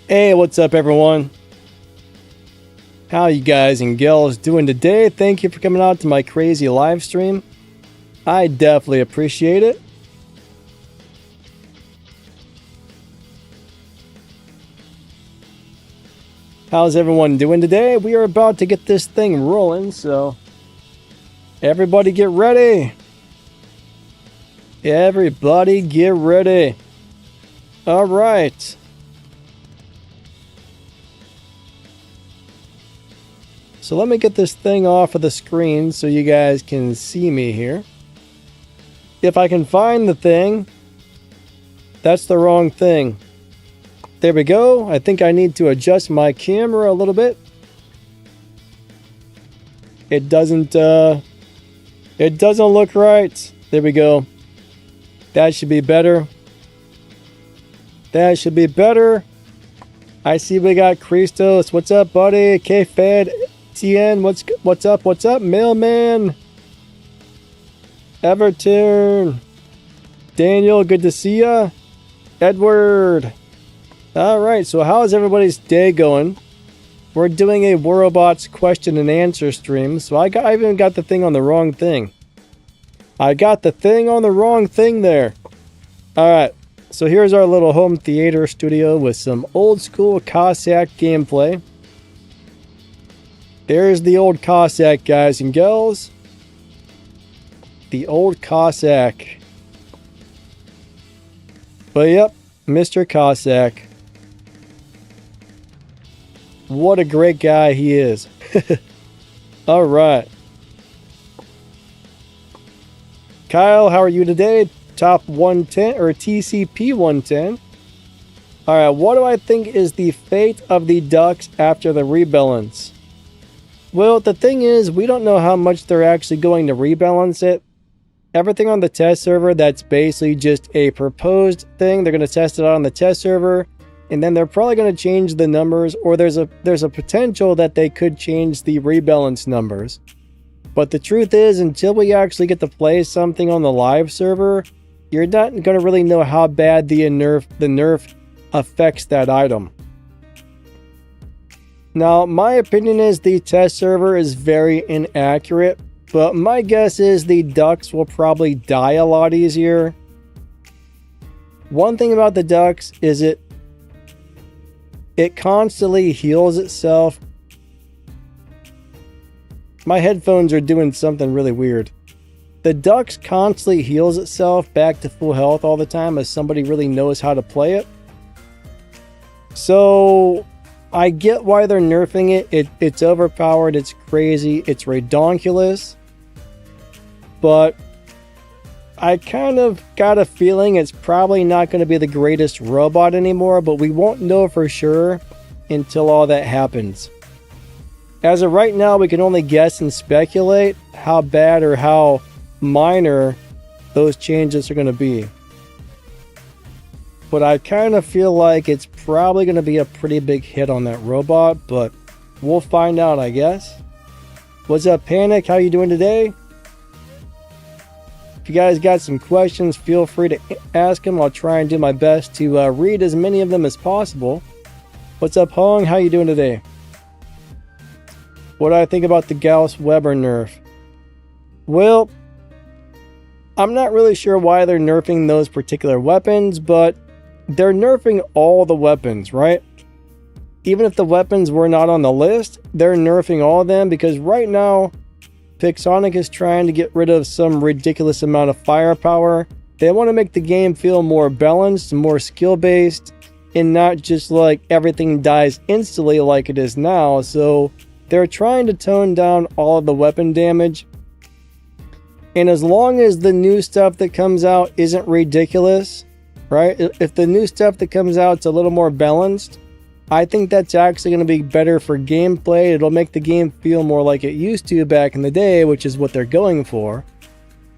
Hey, what's up everyone? How you guys and gals doing today? Thank you for coming out to my crazy live stream. I definitely appreciate it. How's everyone doing today? We are about to get this thing rolling, so everybody get ready. Everybody get ready. All right. So let me get this thing off of the screen so you guys can see me here. If I can find the thing, that's the wrong thing. There we go. I think I need to adjust my camera a little bit. It doesn't look right. There we go. That should be better. That should be better. I see we got Christos. What's up, buddy? K-Fed. TN, what's up? What's up, Mailman? Everton. Daniel, good to see ya. Edward. All right, so how is everybody's day going? We're doing a Worobots question and answer stream, so I even got the thing on the wrong thing. I got the thing on the wrong thing there. All right, so here's our little home theater studio with some old school Cossack gameplay. There's the old Cossack, guys and girls. The old Cossack. But yep, Mr. Cossack. What a great guy he is. All right. Kyle, how are you today? Top 110 or TCP 110. All right, what do I think is the fate of the Ducks after the rebalance? Well, the thing is, we don't know how much they're actually going to rebalance it. Everything on the test server, that's basically just a proposed thing. They're going to test it out on the test server, and then they're probably going to change the numbers, or there's a potential that they could change the rebalance numbers. But the truth is, until we actually get to play something on the live server, you're not going to really know how bad the nerf affects that item. Now, my opinion is the test server is very inaccurate, but my guess is the Ducks will probably die a lot easier. One thing about the Ducks is it constantly heals itself. My headphones are doing something really weird. The Ducks constantly heals itself back to full health all the time as somebody really knows how to play it. So I get why they're nerfing it. It's overpowered, it's crazy, it's redonkulous. But I kind of got a feeling it's probably not going to be the greatest robot anymore, but we won't know for sure until all that happens. As of right now, we can only guess and speculate how bad or how minor those changes are going to be. But I kind of feel like it's probably going to be a pretty big hit on that robot, but we'll find out, I guess. What's up, Panic? How you doing today? If you guys got some questions, feel free to ask them. I'll try and do my best to read as many of them as possible. What's up, Hong? How you doing today? What do I think about the Gauss-Weber nerf? Well, I'm not really sure why they're nerfing those particular weapons, but they're nerfing all the weapons, right? Even if the weapons were not on the list, they're nerfing all of them because right now, Pixonic is trying to get rid of some ridiculous amount of firepower. They want to make the game feel more balanced, more skill-based, and not just like everything dies instantly like it is now. So they're trying to tone down all of the weapon damage. And as long as the new stuff that comes out isn't ridiculous, right? If the new stuff that comes out is a little more balanced, I think that's actually going to be better for gameplay. It'll make the game feel more like it used to back in the day, which is what they're going for.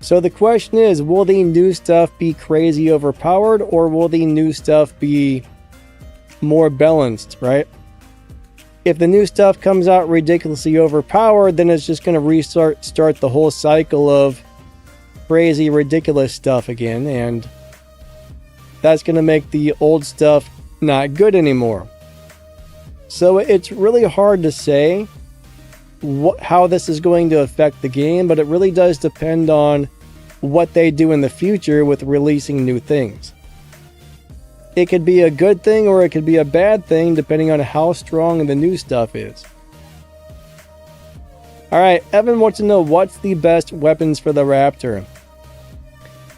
So the question is, will the new stuff be crazy overpowered, or will the new stuff be more balanced, right? If the new stuff comes out ridiculously overpowered, then it's just going to start the whole cycle of crazy, ridiculous stuff again, and that's going to make the old stuff not good anymore. So it's really hard to say how this is going to affect the game, but it really does depend on what they do in the future with releasing new things. It could be a good thing or it could be a bad thing depending on how strong the new stuff is. Alright, Evan wants to know what's the best weapons for the Raptor.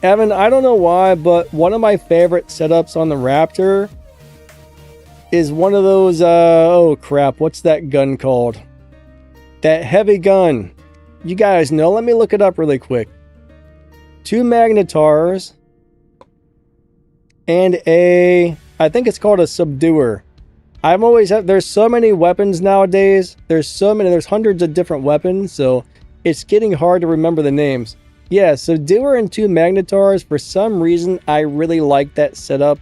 Evan, I don't know why, but one of my favorite setups on the Raptor is one of those, oh crap, what's that gun called? That heavy gun. You guys know, let me look it up really quick. 2 magnetars and I think it's called a subduer. I've always had, there's so many weapons nowadays. There's hundreds of different weapons, so it's getting hard to remember the names. Yeah, subduer and 2 magnetars, for some reason, I really like that setup.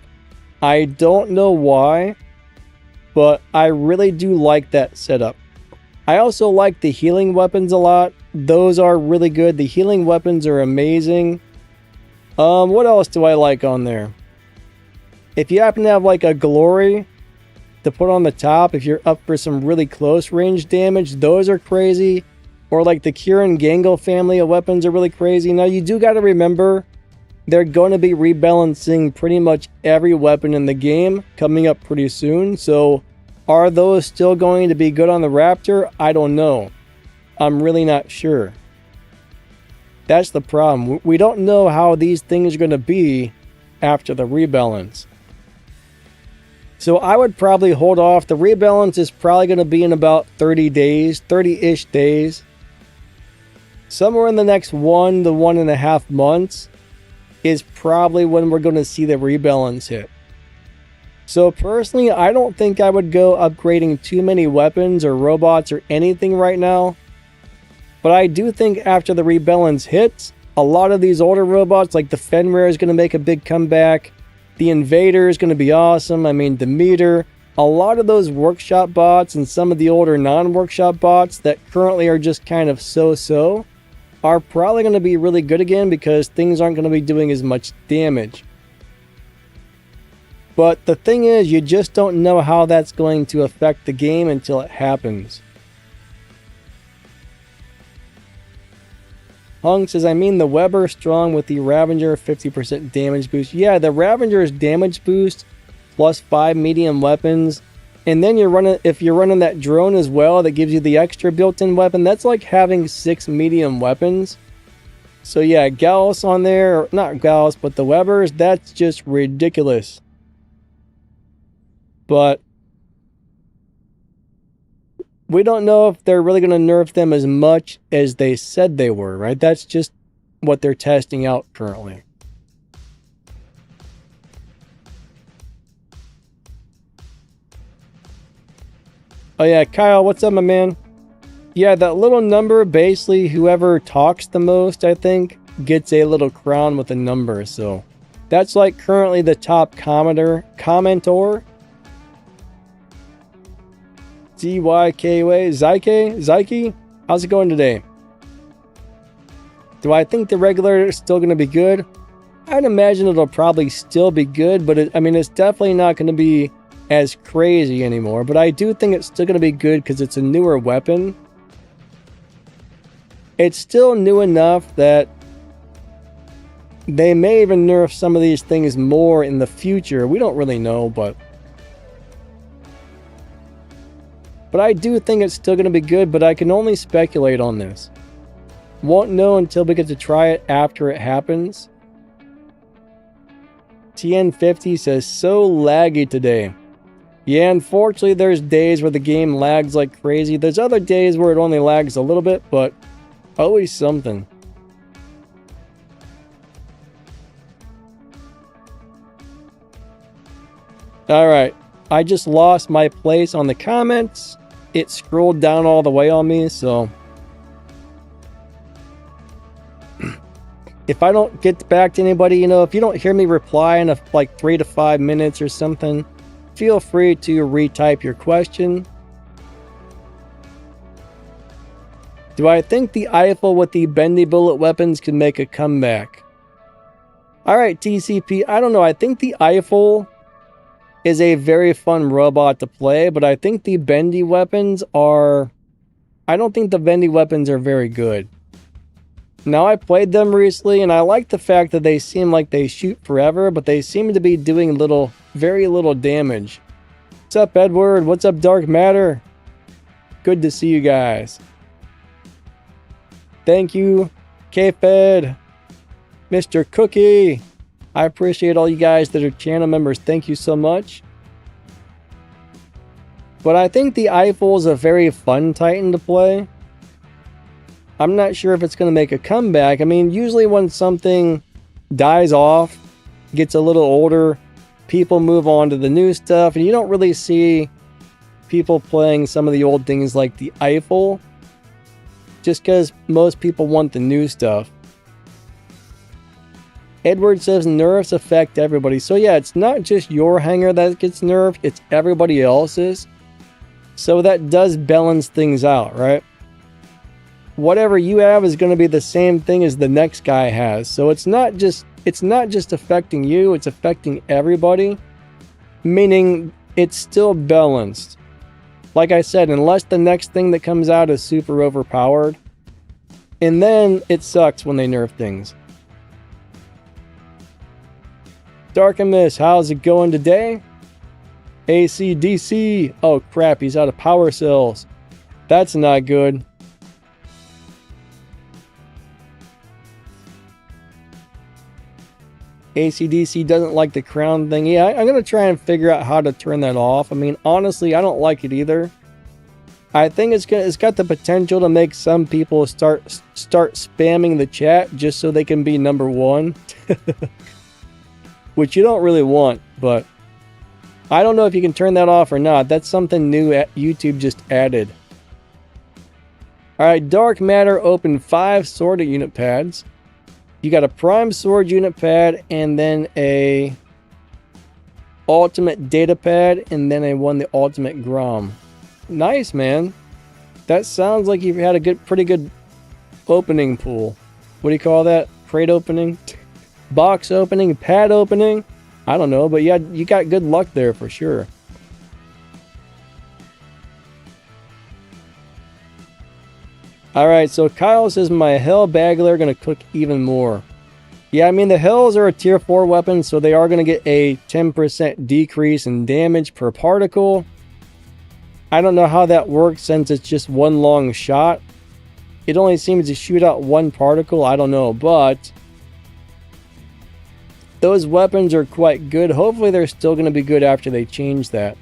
I don't know why, but I really do like that setup. I also like the healing weapons a lot. Those are really good. The healing weapons are amazing. What else do I like on there? If you happen to have like a glory to put on the top, if you're up for some really close range damage, those are crazy. Or like the Kieran Gangle family of weapons are really crazy. Now you do got to remember, they're going to be rebalancing pretty much every weapon in the game coming up pretty soon. So are those still going to be good on the Raptor? I don't know. I'm really not sure. That's the problem. We don't know how these things are going to be after the rebalance. So I would probably hold off. The rebalance is probably going to be in about 30 days, 30-ish days. Somewhere in the next 1 to 1.5 months is probably when we're going to see the rebalance hit. So personally, I don't think I would go upgrading too many weapons or robots or anything right now. But I do think after the rebalance hits, a lot of these older robots like the Fenrir is going to make a big comeback. The Invader is going to be awesome. I mean, the Meter. A lot of those workshop bots and some of the older non-workshop bots that currently are just kind of so-so are probably going to be really good again because things aren't going to be doing as much damage. But the thing is, you just don't know how that's going to affect the game until it happens. Hung says, I mean the Weber strong with the Ravager 50% damage boost. Yeah, the Ravager's damage boost plus 5 medium weapons. And then if you're running that drone as well that gives you the extra built-in weapon, that's like having 6 medium weapons. So yeah, Gauss on there, not Gauss, but the Webers, that's just ridiculous. But we don't know if they're really going to nerf them as much as they said they were, right? That's just what they're testing out currently. Oh yeah, Kyle, what's up, my man? Yeah, that little number, basically whoever talks the most, I think, gets a little crown with a number. So that's like currently the top commenter. ZYKWA, Zyke? How's it going today? Do I think the regular is still going to be good? I'd imagine it'll probably still be good, but it's definitely not going to be as crazy anymore. But I do think it's still going to be good because it's a newer weapon. It's still new enough that they may even nerf some of these things more in the future. We don't really know, but I do think it's still going to be good, but I can only speculate on this. Won't know until we get to try it after it happens. TN50 says, so laggy today. Yeah, unfortunately, there's days where the game lags like crazy. There's other days where it only lags a little bit, but always something. Alright, I just lost my place on the comments. It scrolled down all the way on me, so if I don't get back to anybody, if you don't hear me reply in like 3 to 5 minutes or something, feel free to retype your question. Do I think the Eiffel with the bendy bullet weapons can make a comeback? Alright, TCP, I don't know. I think the Eiffel is a very fun robot to play, but I think the bendy weapons are... I don't think the bendy weapons are very good. Now, I played them recently, and I like the fact that they seem like they shoot forever, but they seem to be doing very little damage. What's up, Edward? What's up, Dark Matter? Good to see you guys. Thank you, K-Fed, Mr. Cookie. I appreciate all you guys that are channel members. Thank you so much. But I think the Eiffel is a very fun Titan to play. I'm not sure if it's going to make a comeback. I mean, usually when something dies off, gets a little older, people move on to the new stuff, and you don't really see people playing some of the old things like the Eiffel, just because most people want the new stuff. Edward says nerfs affect everybody. So yeah, it's not just your hanger that gets nerfed, it's everybody else's. So that does balance things out, right? Whatever you have is going to be the same thing as the next guy has. So it's not just affecting you, it's affecting everybody. Meaning it's still balanced. Like I said, unless the next thing that comes out is super overpowered. And then it sucks when they nerf things. Darkimus, how's it going today? AC/DC. Oh crap, he's out of power cells. That's not good. AC/DC doesn't like the crown thing. Yeah, I'm going to try and figure out how to turn that off. I mean, honestly, I don't like it either. I think it's got the potential to make some people start spamming the chat just so they can be number one. Which you don't really want, but I don't know if you can turn that off or not. That's something new YouTube just added. Alright, Dark Matter opened 5 sword unit pads. You got a prime sword unit pad, and then a ultimate data pad, and then the ultimate Grom. Nice, man. That sounds like you've had a pretty good opening pool. What do you call that? Crate opening? Box opening? Pad opening? I don't know, but yeah, you got good luck there for sure. Alright, so Kyle says my Hell Bagler are going to cook even more. Yeah, I mean, the Hells are a tier 4 weapon, so they are going to get a 10% decrease in damage per particle. I don't know how that works since it's just one long shot. It only seems to shoot out one particle, I don't know, but those weapons are quite good. Hopefully they're still going to be good after they change that.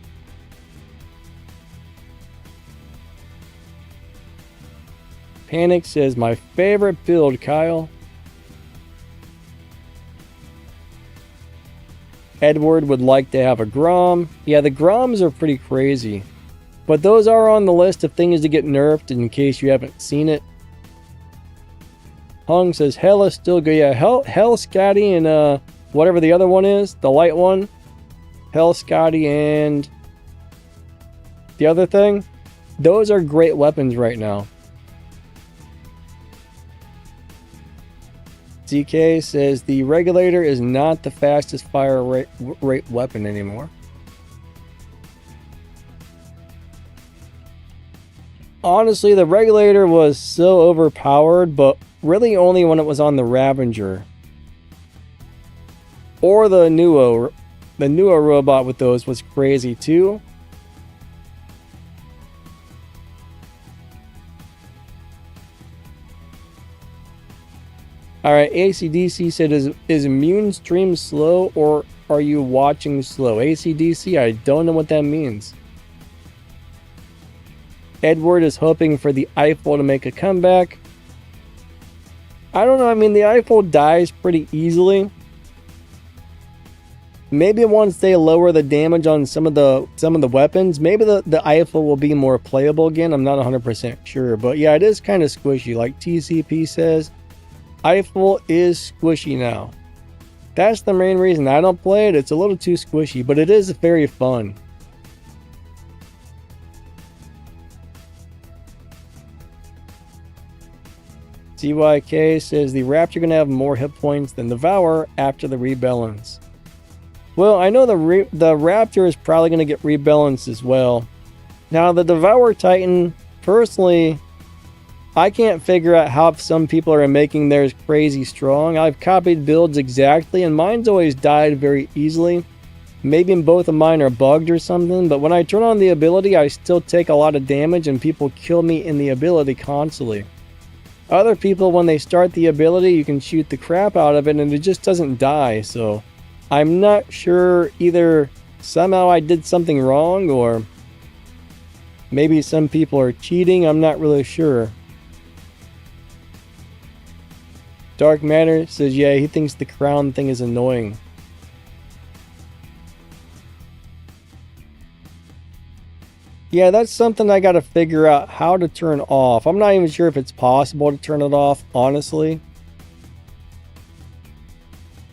Panic says, my favorite build, Kyle. Edward would like to have a Grom. Yeah, the Groms are pretty crazy. But those are on the list of things to get nerfed in case you haven't seen it. Hung says, Hell is still good. Yeah, Hell Scotty and whatever the other one is, the light one. Hell Scotty and the other thing. Those are great weapons right now. ZK says the Regulator is not the fastest fire rate weapon anymore. Honestly, the Regulator was so overpowered, but really only when it was on the Ravager. Or the Nuo robot with those was crazy too. Alright, AC/DC said, is immune stream slow or are you watching slow? AC/DC, I don't know what that means. Edward is hoping for the Eiffel to make a comeback. I don't know, I mean, the Eiffel dies pretty easily. Maybe once they lower the damage on some of the weapons, maybe the Eiffel will be more playable again. I'm not 100% sure, but yeah, it is kind of squishy. Like TCP says, Eiffel is squishy now. That's the main reason I don't play it. It's a little too squishy, but it is very fun. CYK says the Raptor gonna have more hit points than the Devour after the rebalance. Well, I know the Raptor is probably going to get rebalanced as well. Now, the Devour Titan, personally, I can't figure out how some people are making theirs crazy strong. I've copied builds exactly, and mine's always died very easily. Maybe both of mine are bugged or something, but when I turn on the ability, I still take a lot of damage, and people kill me in the ability constantly. Other people, when they start the ability, you can shoot the crap out of it, and it just doesn't die, so I'm not sure, either somehow I did something wrong, or maybe some people are cheating. I'm not really sure. Dark Matter says, yeah, he thinks the crown thing is annoying. Yeah, that's something I gotta figure out how to turn off. I'm not even sure if it's possible to turn it off, honestly.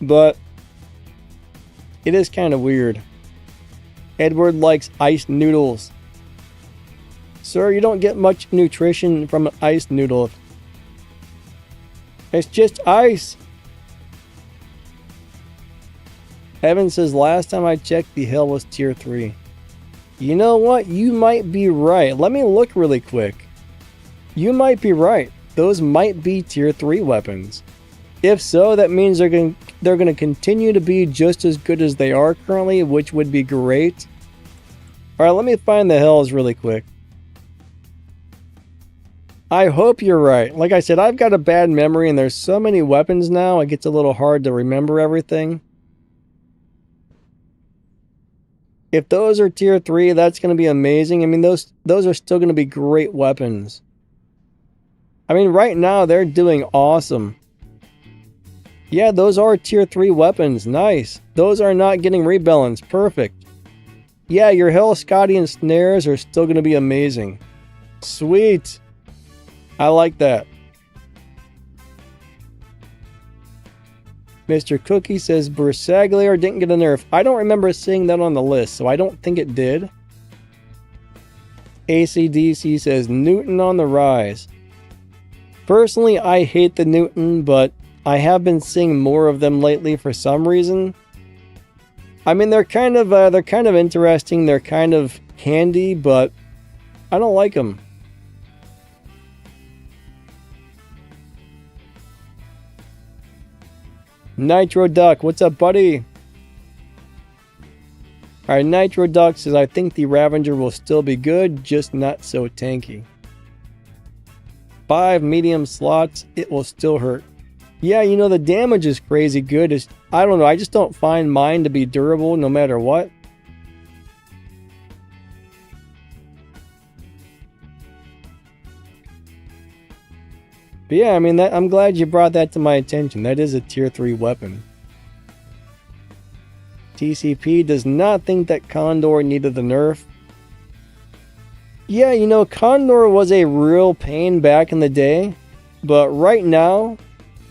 But it is kind of weird. Edward likes iced noodles. Sir, you don't get much nutrition from an iced noodle. It's just ice. Evan says, last time I checked, the hill was tier 3. You know what? You might be right. Let me look really quick. You might be right. Those might be tier 3 weapons. If so, that means they're going to continue to be just as good as they are currently, which would be great. Alright, let me find the hills really quick. I hope you're right. Like I said, I've got a bad memory and there's so many weapons now, it gets a little hard to remember everything. If those are tier 3, that's going to be amazing. I mean, those are still going to be great weapons. I mean, right now, they're doing awesome. Yeah, those are tier 3 weapons. Nice. Those are not getting rebalanced. Perfect. Yeah, your Hell Scotty and snares are still going to be amazing. Sweet. I like that. Mr. Cookie says Bersaglier didn't get a nerf. I don't remember seeing that on the list, so I don't think it did. ACDC says Newton on the rise. Personally, I hate the Newton, but I have been seeing more of them lately for some reason. I mean, they're kind of interesting. They're kind of handy, but I don't like them. Nitro Duck, what's up, buddy? Alright, Nitro Duck says, I think the Ravager will still be good, just not so tanky. 5 medium slots, it will still hurt. Yeah, you know, the damage is crazy good. I don't know, I just don't find mine to be durable no matter what. But yeah, I mean, I'm glad you brought that to my attention. That is a tier 3 weapon. TCP does not think that Condor needed the nerf. Yeah, you know, Condor was a real pain back in the day. But right now,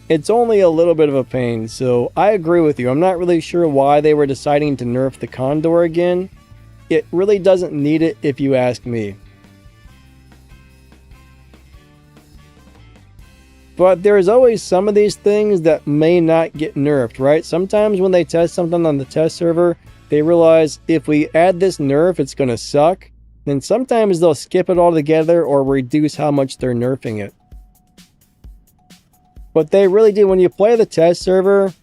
it's only a little bit of a pain. So I agree with you. I'm not really sure why they were deciding to nerf the Condor again. It really doesn't need it if you ask me. But there's always some of these things that may not get nerfed, right? Sometimes when they test something on the test server, they realize if we add this nerf, it's going to suck. Then sometimes they'll skip it altogether or reduce how much they're nerfing it. But they really do. When you play the test server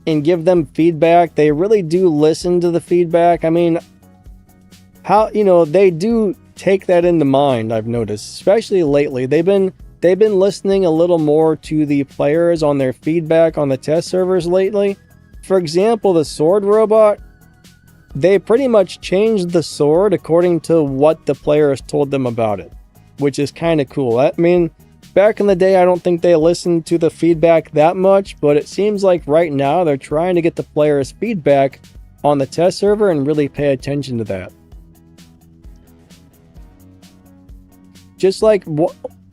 and give them feedback, they really do listen to the feedback. I mean, they do take that into mind, I've noticed, especially lately. They've been listening a little more to the players on their feedback on the test servers lately. For example, the sword robot, they pretty much changed the sword according to what the players told them about it, which is kind of cool. I mean, back in the day, I don't think they listened to the feedback that much, but it seems like right now they're trying to get the players' feedback on the test server and really pay attention to that. Just like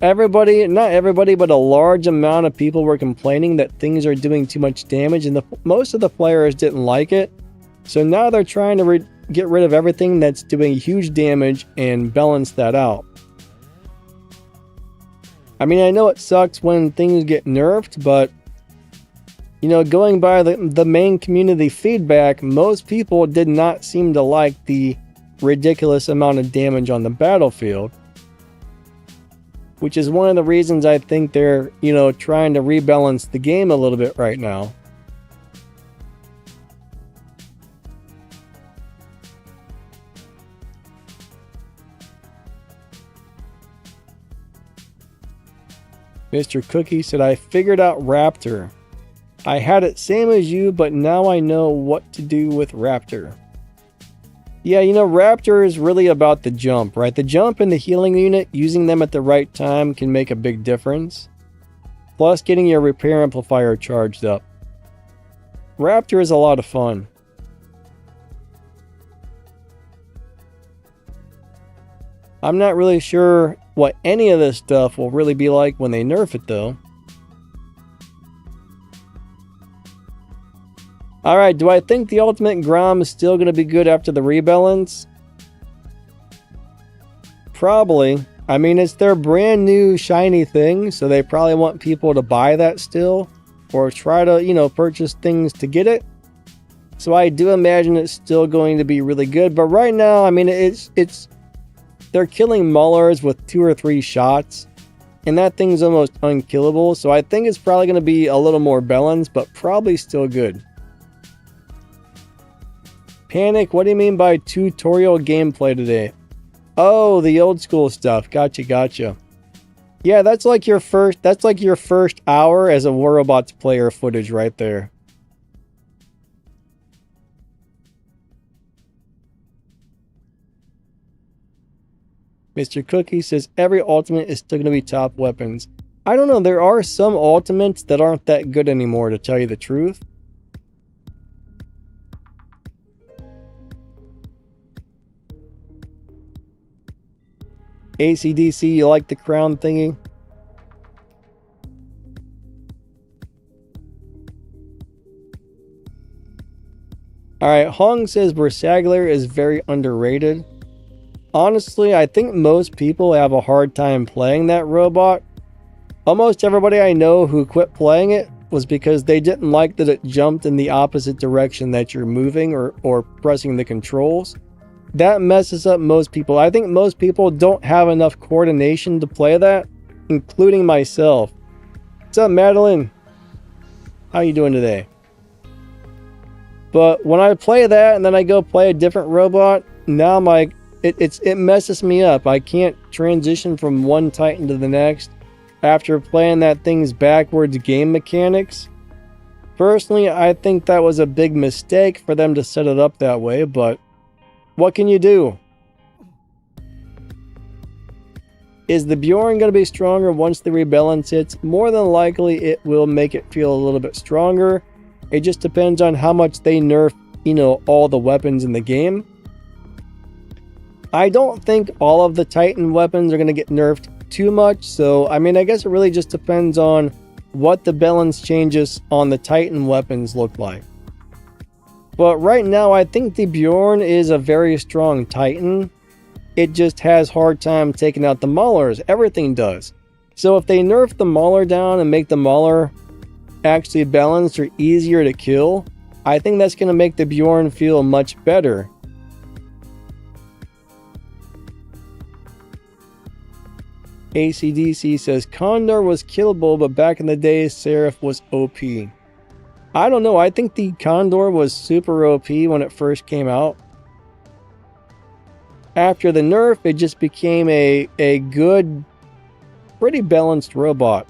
everybody, not everybody, but a large amount of people were complaining that things are doing too much damage, and most of the players didn't like it. So now they're trying to get rid of everything that's doing huge damage and balance that out. I mean, I know it sucks when things get nerfed, but Going by the main community feedback, most people did not seem to like the ridiculous amount of damage on the battlefield, which is one of the reasons I think they're, trying to rebalance the game a little bit right now. Mr. Cookie said, I figured out Raptor. I had it same as you, but now I know what to do with Raptor. Yeah, Raptor is really about the jump, right? The jump and the healing unit, using them at the right time can make a big difference. Plus getting your repair amplifier charged up. Raptor is a lot of fun. I'm not really sure what any of this stuff will really be like when they nerf it though. Alright, do I think the Ultimate Grom is still going to be good after the rebalance? Probably. I mean, it's their brand new shiny thing, so they probably want people to buy that still. Or try to, purchase things to get it. So I do imagine it's still going to be really good. But right now, I mean, they're killing Maulers with 2 or 3 shots. And that thing's almost unkillable. So I think it's probably going to be a little more balanced, but probably still good. Panic, what do you mean by tutorial gameplay today? Oh, the old school stuff. Gotcha. Yeah, that's like your first hour as a War Robots player footage right there. Mr. Cookie says every ultimate is still going to be top weapons. I don't know, there are some ultimates that aren't that good anymore, to tell you the truth. AC/DC, you like the crown thingy? Alright, Hong says Versagler is very underrated. Honestly, I think most people have a hard time playing that robot. Almost everybody I know who quit playing it was because they didn't like that it jumped in the opposite direction that you're moving or pressing the controls. That messes up most people. I think most people don't have enough coordination to play that, including myself. What's up, Madeline? How you doing today? But when I play that and then I go play a different robot, now I'm like, it messes me up. I can't transition from one Titan to the next after playing that thing's backwards game mechanics. Personally, I think that was a big mistake for them to set it up that way, but what can you do? Is the Bjorn going to be stronger once the rebalance hits? More than likely, it will make it feel a little bit stronger. It just depends on how much they nerf, all the weapons in the game. I don't think all of the Titan weapons are going to get nerfed too much. So, I mean, I guess it really just depends on what the balance changes on the Titan weapons look like. But right now, I think the Bjorn is a very strong Titan. It just has hard time taking out the Maulers. Everything does. So if they nerf the Mauler down and make the Mauler actually balanced or easier to kill, I think that's going to make the Bjorn feel much better. AC/DC says Condor was killable, but back in the day, Seraph was OP. I don't know, I think the Condor was super OP when it first came out. After the nerf, it just became a good, pretty balanced robot.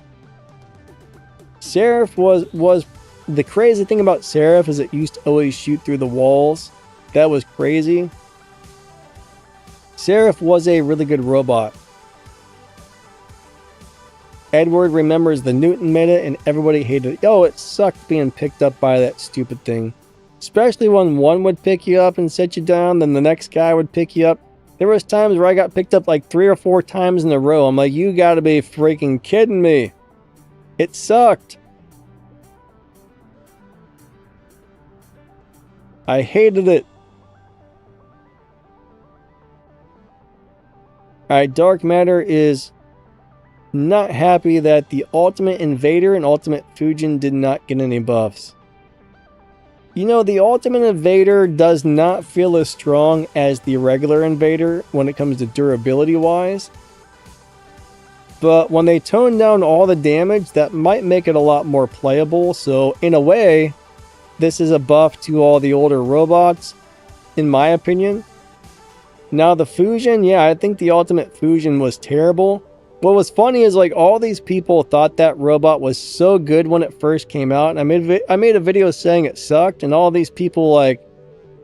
Seraph was the crazy thing about Seraph is it used to always shoot through the walls. That was crazy. Seraph was a really good robot. Edward remembers the Newton meta and everybody hated it. Oh, it sucked being picked up by that stupid thing. Especially when one would pick you up and set you down, then the next guy would pick you up. There was times where I got picked up like 3 or 4 times in a row. I'm like, you gotta be freaking kidding me. It sucked. I hated it. Alright, dark matter is not happy that the Ultimate Invader and Ultimate Fujin did not get any buffs. You know, the Ultimate Invader does not feel as strong as the regular Invader when it comes to durability wise. But when they tone down all the damage, that might make it a lot more playable. So in a way, this is a buff to all the older robots, in my opinion. Now the Fujin, yeah, I think the Ultimate Fujin was terrible. What was funny is like all these people thought that robot was so good when it first came out. And I made a video saying it sucked, and all these people like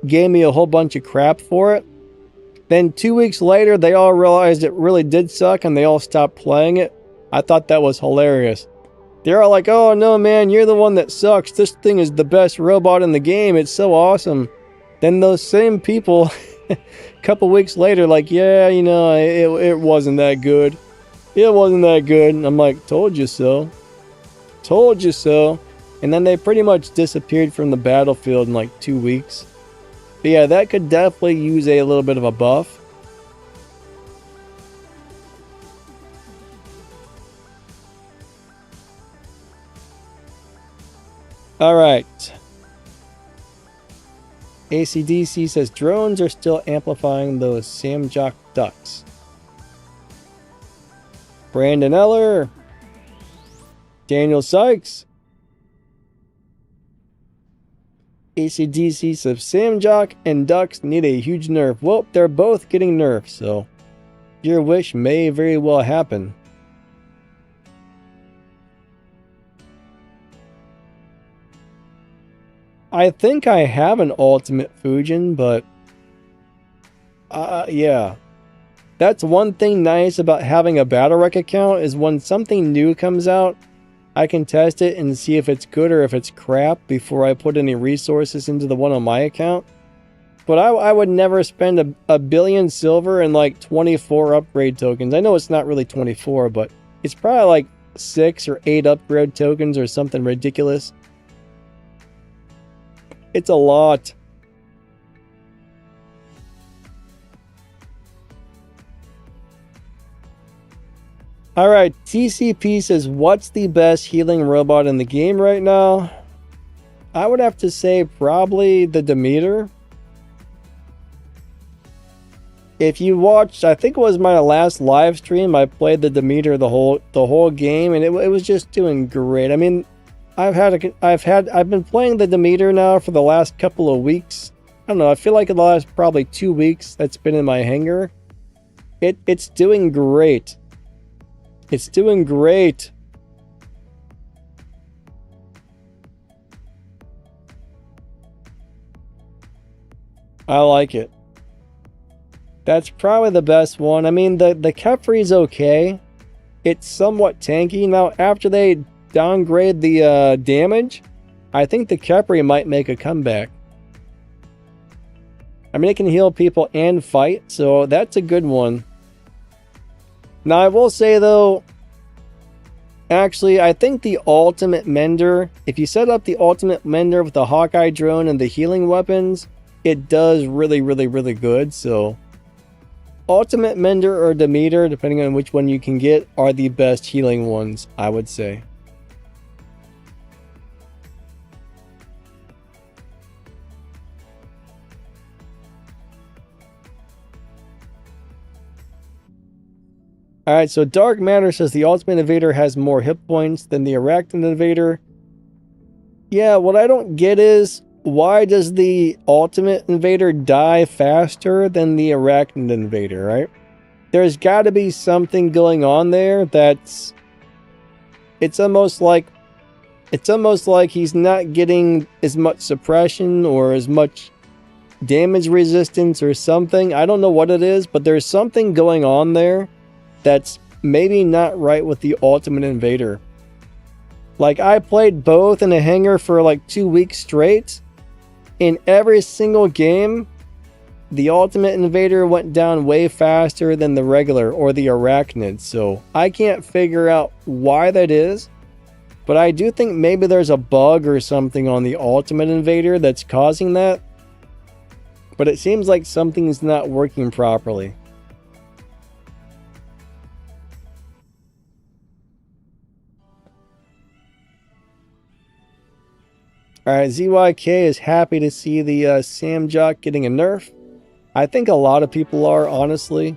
gave me a whole bunch of crap for it. Then 2 weeks later, they all realized it really did suck and they all stopped playing it. I thought that was hilarious. They're all like, "Oh no, man, you're the one that sucks. This thing is the best robot in the game. It's so awesome." Then those same people, a couple weeks later, like, "Yeah, you know, it wasn't that good. It wasn't that good." And I'm like, "Told you so. Told you so." And then they pretty much disappeared from the battlefield in like 2 weeks. But yeah, that could definitely use a little bit of a buff. Alright. ACDC says drones are still amplifying those Samjock ducks. Brandon Eller. Daniel Sykes. ACDC says Samjock and ducks need a huge nerf. Well, they're both getting nerfed, so your wish may very well happen. I think I have an Ultimate Fujin, but yeah. That's one thing nice about having a BattleRec account is when something new comes out, I can test it and see if it's good or if it's crap before I put any resources into the one on my account. But I would never spend a billion silver and like 24 upgrade tokens. I know it's not really 24, but it's probably like 6 or 8 upgrade tokens or something ridiculous. It's a lot. Alright, TCP says, what's the best healing robot in the game right now? I would have to say probably the Demeter. If you watched, I think it was my last live stream, I played the Demeter the whole game, and it was just doing great. I mean, I've been playing the Demeter now for the last couple of weeks. I don't know, I feel like in the last probably 2 weeks that's been in my hangar. It's doing great. It's doing great. I like it. That's probably the best one. I mean, the Kefri's okay. It's somewhat tanky. Now, after they downgrade the damage, I think the Kefri might make a comeback. I mean, it can heal people and fight, so that's a good one. Now, I will say, though, actually, I think the Ultimate Mender, if you set up the Ultimate Mender with the Hawkeye drone and the healing weapons, it does really, really, really good. So, Ultimate Mender or Demeter, depending on which one you can get, are the best healing ones, I would say. Alright, so Dark Matter says the Ultimate Invader has more hit points than the Arachnid Invader. Yeah, what I don't get is, why does the Ultimate Invader die faster than the Arachnid Invader, right? There's got to be something going on there that's... It's almost like he's not getting as much suppression or as much damage resistance or something. I don't know what it is, but there's something going on there that's maybe not right with the Ultimate Invader. Like, I played both in a hangar for like 2 weeks straight. In every single game, the Ultimate Invader went down way faster than the regular or the Arachnid. So I can't figure out why that is. But I do think maybe there's a bug or something on the Ultimate Invader that's causing that. But it seems like something's not working properly. Alright, ZYK is happy to see the Samjock getting a nerf. I think a lot of people are, honestly.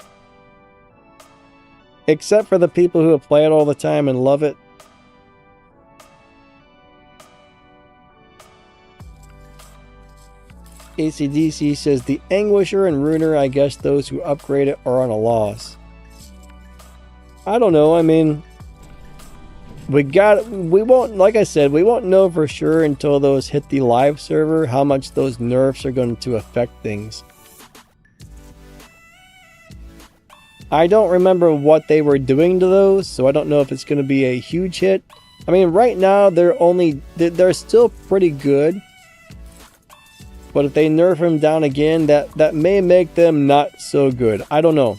Except for the people who play it all the time and love it. ACDC says the Anguisher and Ruiner, I guess those who upgrade it are on a loss. I don't know, I mean, we won't, like I said, we won't know for sure until those hit the live server how much those nerfs are going to affect things. I don't remember what they were doing to those, so I don't know if it's going to be a huge hit. I mean, right now they're still pretty good. But if they nerf them down again, that may make them not so good. I don't know.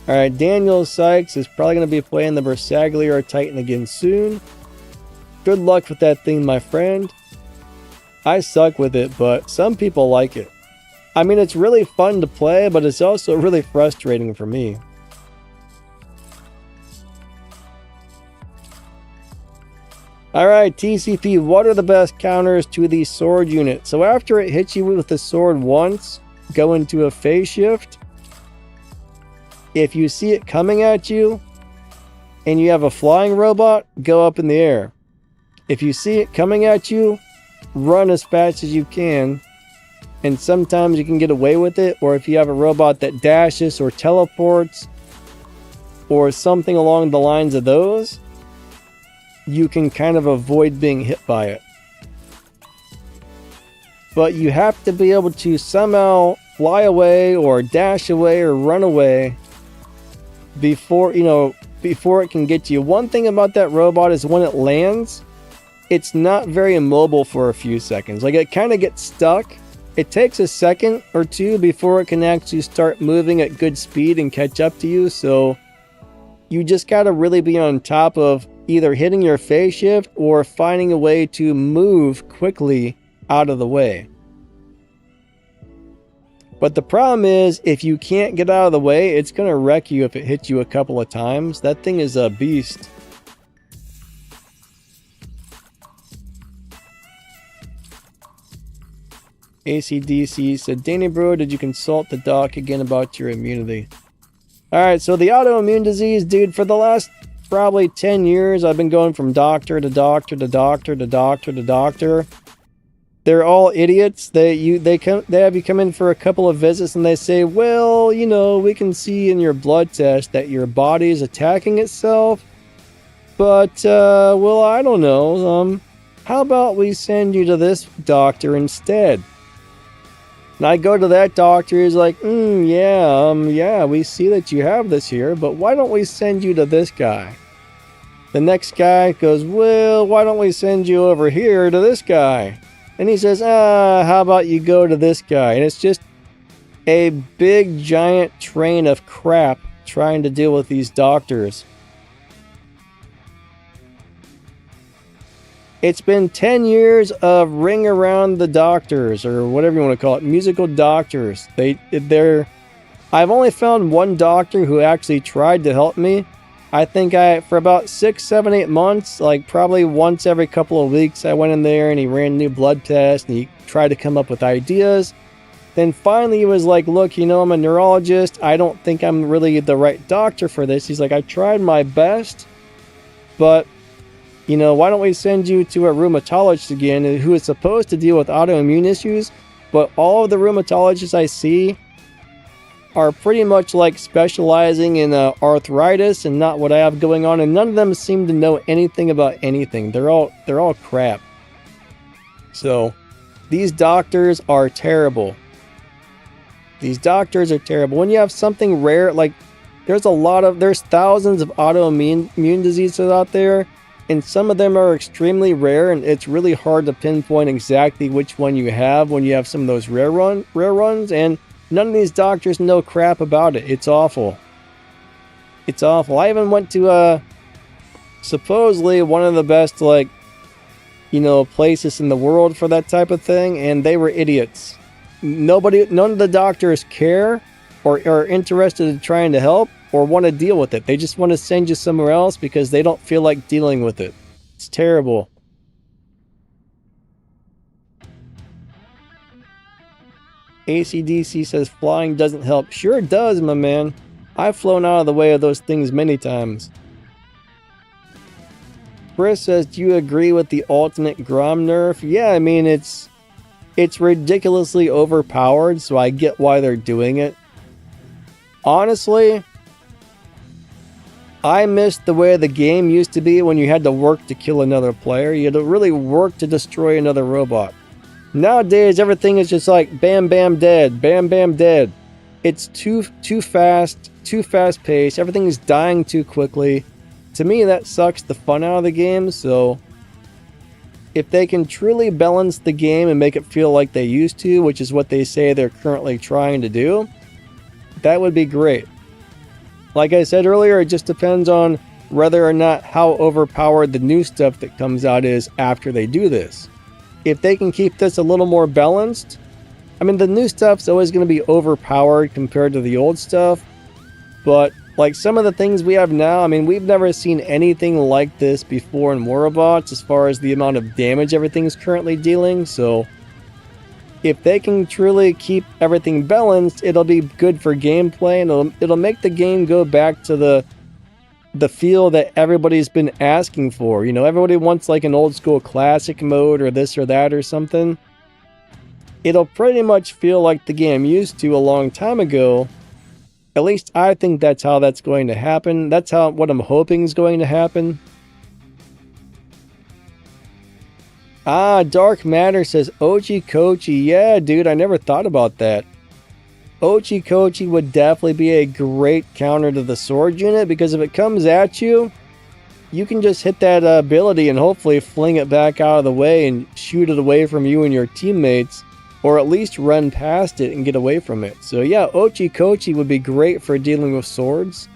Alright, Daniel Sykes is probably going to be playing the Bersaglier Titan again soon. Good luck with that thing, my friend. I suck with it, but some people like it. I mean, it's really fun to play, but it's also really frustrating for me. Alright, TCP, what are the best counters to the sword unit? So after it hits you with the sword once, go into a phase shift. If you see it coming at you, and you have a flying robot, go up in the air. If you see it coming at you, run as fast as you can. And sometimes you can get away with it, or if you have a robot that dashes or teleports, or something along the lines of those, you can kind of avoid being hit by it. But you have to be able to somehow fly away or dash away or run away before it can get you. One thing about that robot is when it lands, it's not very immobile for a few seconds. Like, it kind of gets stuck. It takes a second or two before it can actually start moving at good speed and catch up to you. So you just got to really be on top of either hitting your phase shift or finding a way to move quickly out of the way. But the problem is, if you can't get out of the way, it's going to wreck you if it hits you a couple of times. That thing is a beast. ACDC said, Danny bro, did you consult the doc again about your immunity? Alright, so the autoimmune disease, dude, for the last probably 10 years, I've been going from doctor to doctor to doctor to doctor to doctor. They're all idiots. They have you come in for a couple of visits and they say, well, you know, we can see in your blood test that your body is attacking itself. But, well, I don't know. How about we send you to this doctor instead? And I go to that doctor, he's like, yeah, we see that you have this here, but why don't we send you to this guy? The next guy goes, well, why don't we send you over here to this guy? And he says, how about you go to this guy? And it's just a big, giant train of crap trying to deal with these doctors. It's been 10 years of ring around the doctors, or whatever you want to call it, musical doctors. I've only found one doctor who actually tried to help me. I think for about 6, 7, 8 months, like probably once every couple of weeks, I went in there and he ran new blood tests and he tried to come up with ideas. Then finally he was like, look, you know, I'm a neurologist. I don't think I'm really the right doctor for this. He's like, I tried my best, but you know, why don't we send you to a rheumatologist again who is supposed to deal with autoimmune issues, but all of the rheumatologists I see are pretty much like specializing in arthritis and not what I have going on, and none of them seem to know anything about anything. They're all crap. So these doctors are terrible. These doctors are terrible. When you have something rare, like there's thousands of autoimmune diseases out there, and some of them are extremely rare, and it's really hard to pinpoint exactly which one you have when you have some of those rare runs, and none of these doctors know crap about it. It's awful. It's awful. I even went to supposedly one of the best, like, you know, places in the world for that type of thing, and they were idiots. None of the doctors care. or are interested in trying to help or want to deal with it. They just want to send you somewhere else because they don't feel like dealing with it. It's terrible. ACDC says flying doesn't help. Sure it does, my man. I've flown out of the way of those things many times. Chris says, do you agree with the alternate Grom nerf? Yeah, I mean, it's ridiculously overpowered, so I get why they're doing it. Honestly, I miss the way the game used to be when you had to work to kill another player. You had to really work to destroy another robot. Nowadays, everything is just like bam, bam, dead, bam, bam, dead. It's too fast, too fast-paced. Everything is dying too quickly. To me, that sucks the fun out of the game, so if they can truly balance the game and make it feel like they used to, which is what they say they're currently trying to do, that would be great. Like I said earlier, it just depends on whether or not how overpowered the new stuff that comes out is after they do this. If they can keep this a little more balanced, I mean, the new stuff's always going to be overpowered compared to the old stuff, but like some of the things we have now, I mean, we've never seen anything like this before in War Robots as far as the amount of damage everything's currently dealing, so if they can truly keep everything balanced, it'll be good for gameplay, and it'll make the game go back to the feel that everybody's been asking for. You know, everybody wants like an old school classic mode or this or that or something. It'll pretty much feel like the game used to a long time ago. At least I think that's how that's going to happen. That's what I'm hoping is going to happen. Dark Matter says Ochi-Kochi. Yeah, dude, I never thought about that. Ochi-Kochi would definitely be a great counter to the sword unit, because if it comes at you, you can just hit that ability and hopefully fling it back out of the way and shoot it away from you and your teammates, or at least run past it and get away from it. So yeah, Ochi-Kochi would be great for dealing with swords.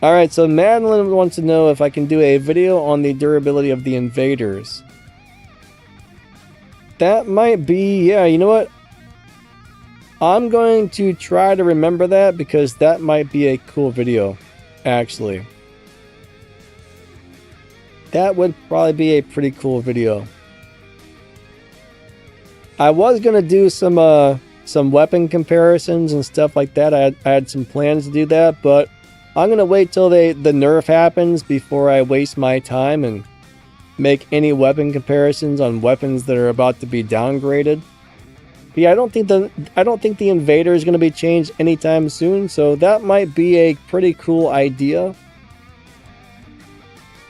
Alright, so Madeline wants to know if I can do a video on the durability of the invaders. That might be, yeah, you know what? I'm going to try to remember that, because that might be a cool video, actually. That would probably be a pretty cool video. I was going to do some weapon comparisons and stuff like that. I had some plans to do that, but I'm going to wait till the nerf happens before I waste my time and make any weapon comparisons on weapons that are about to be downgraded. But yeah, I don't think the invader is going to be changed anytime soon, so that might be a pretty cool idea.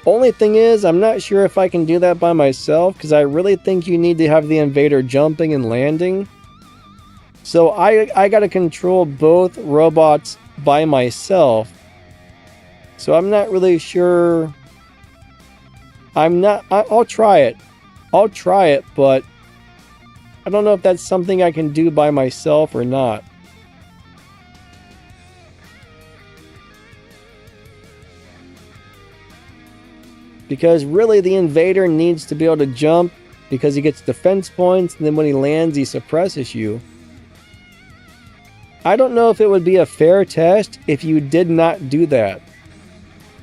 Only thing is, I'm not sure if I can do that by myself, because I really think you need to have the invader jumping and landing. So I got to control both robots by myself. So I'm not really sure. I'll try it. I'll try it, but I don't know if that's something I can do by myself or not. Because really the invader needs to be able to jump, because he gets defense points, and then when he lands he suppresses you. I don't know if it would be a fair test if you did not do that.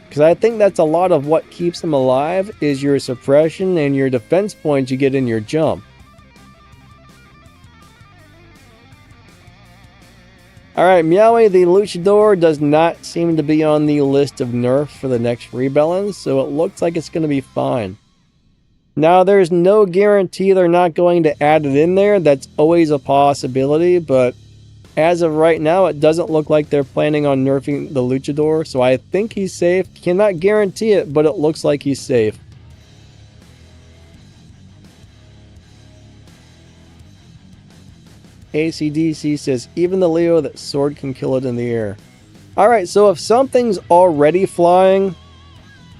Because I think that's a lot of what keeps him alive, is your suppression and your defense points you get in your jump. Alright, Meowie the Luchador does not seem to be on the list of nerfs for the next rebalance, so it looks like it's going to be fine. Now, there's no guarantee they're not going to add it in there. That's always a possibility, but as of right now, it doesn't look like they're planning on nerfing the Luchador, so I think he's safe. Cannot guarantee it, but it looks like he's safe. ACDC says, even the Leo, that sword can kill it in the air. Alright, so if something's already flying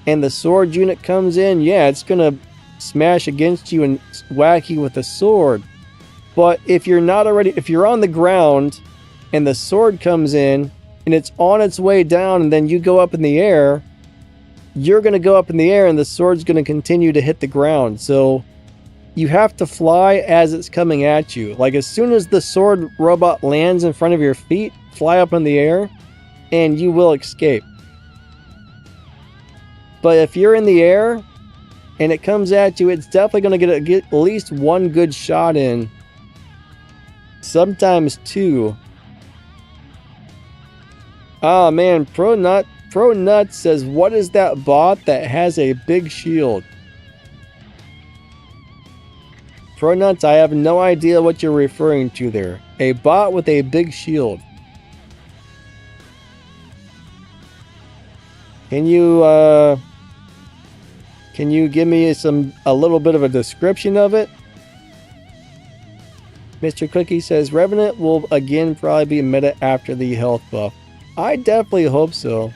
and the sword unit comes in, yeah, it's gonna smash against you and whack you with a sword. But if you're on the ground and the sword comes in and it's on its way down and then you go up in the air, you're going to go up in the air and the sword's going to continue to hit the ground. So you have to fly as it's coming at you. Like as soon as the sword robot lands in front of your feet, fly up in the air and you will escape. But if you're in the air and it comes at you, it's definitely going to get at least one good shot in. Sometimes two. Oh man, Pro Nut says, what is that bot that has a big shield? Pro Nuts, I have no idea what you're referring to there. A bot with a big shield. Can you give me a little bit of a description of it? Mr. Cookie says, Revenant will again probably be meta after the health buff. I definitely hope so.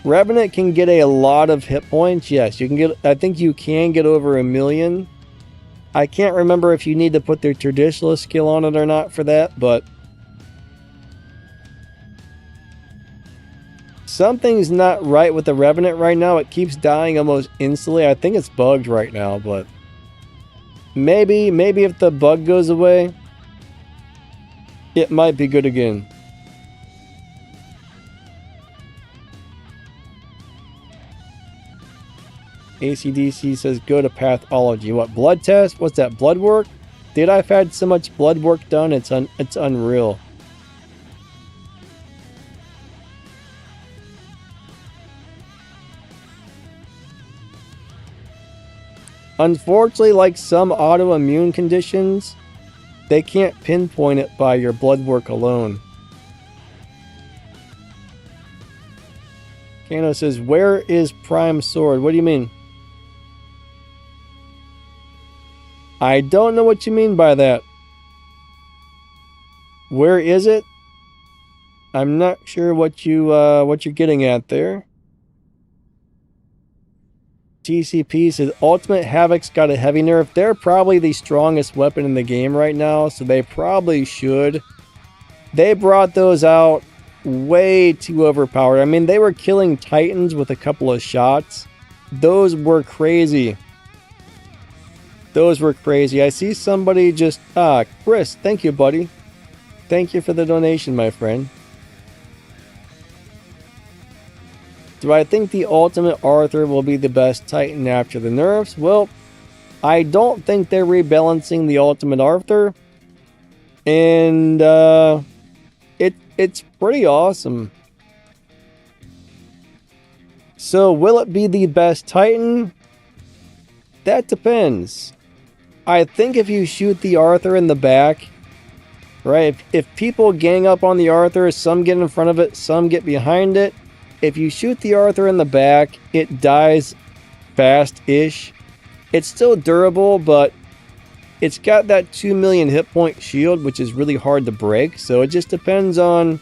Revenant can get a lot of hit points. Yes, you can get. I think you can get over 1,000,000. I can't remember if you need to put their traditionalist skill on it or not for that, but something's not right with the Revenant right now. It keeps dying almost instantly. I think it's bugged right now, but maybe if the bug goes away, it might be good again. ACDC says go to pathology. What, blood test? What's that, blood work? Dude, I've had so much blood work done, it's unreal. Unfortunately, like some autoimmune conditions, they can't pinpoint it by your blood work alone. Kano says, where is Prime Sword? What do you mean? I don't know what you mean by that. Where is it? I'm not sure what you're getting at there. TCP says Ultimate Havoc's got a heavy nerf. They're probably the strongest weapon in the game right now, so they probably should. They brought those out way too overpowered. I mean, they were killing Titans with a couple of shots. Those were crazy. Those were crazy. I see somebody just... Chris, thank you, buddy. Thank you for the donation, my friend. Do I think the Ultimate Arthur will be the best Titan after the nerfs? Well, I don't think they're rebalancing the Ultimate Arthur. And, it's pretty awesome. So, will it be the best Titan? That depends. I think if you shoot the Arthur in the back, right? If people gang up on the Arthur, some get in front of it, some get behind it. If you shoot the Arthur in the back, it dies fast-ish. It's still durable, but it's got that 2,000,000 hit point shield, which is really hard to break. So it just depends on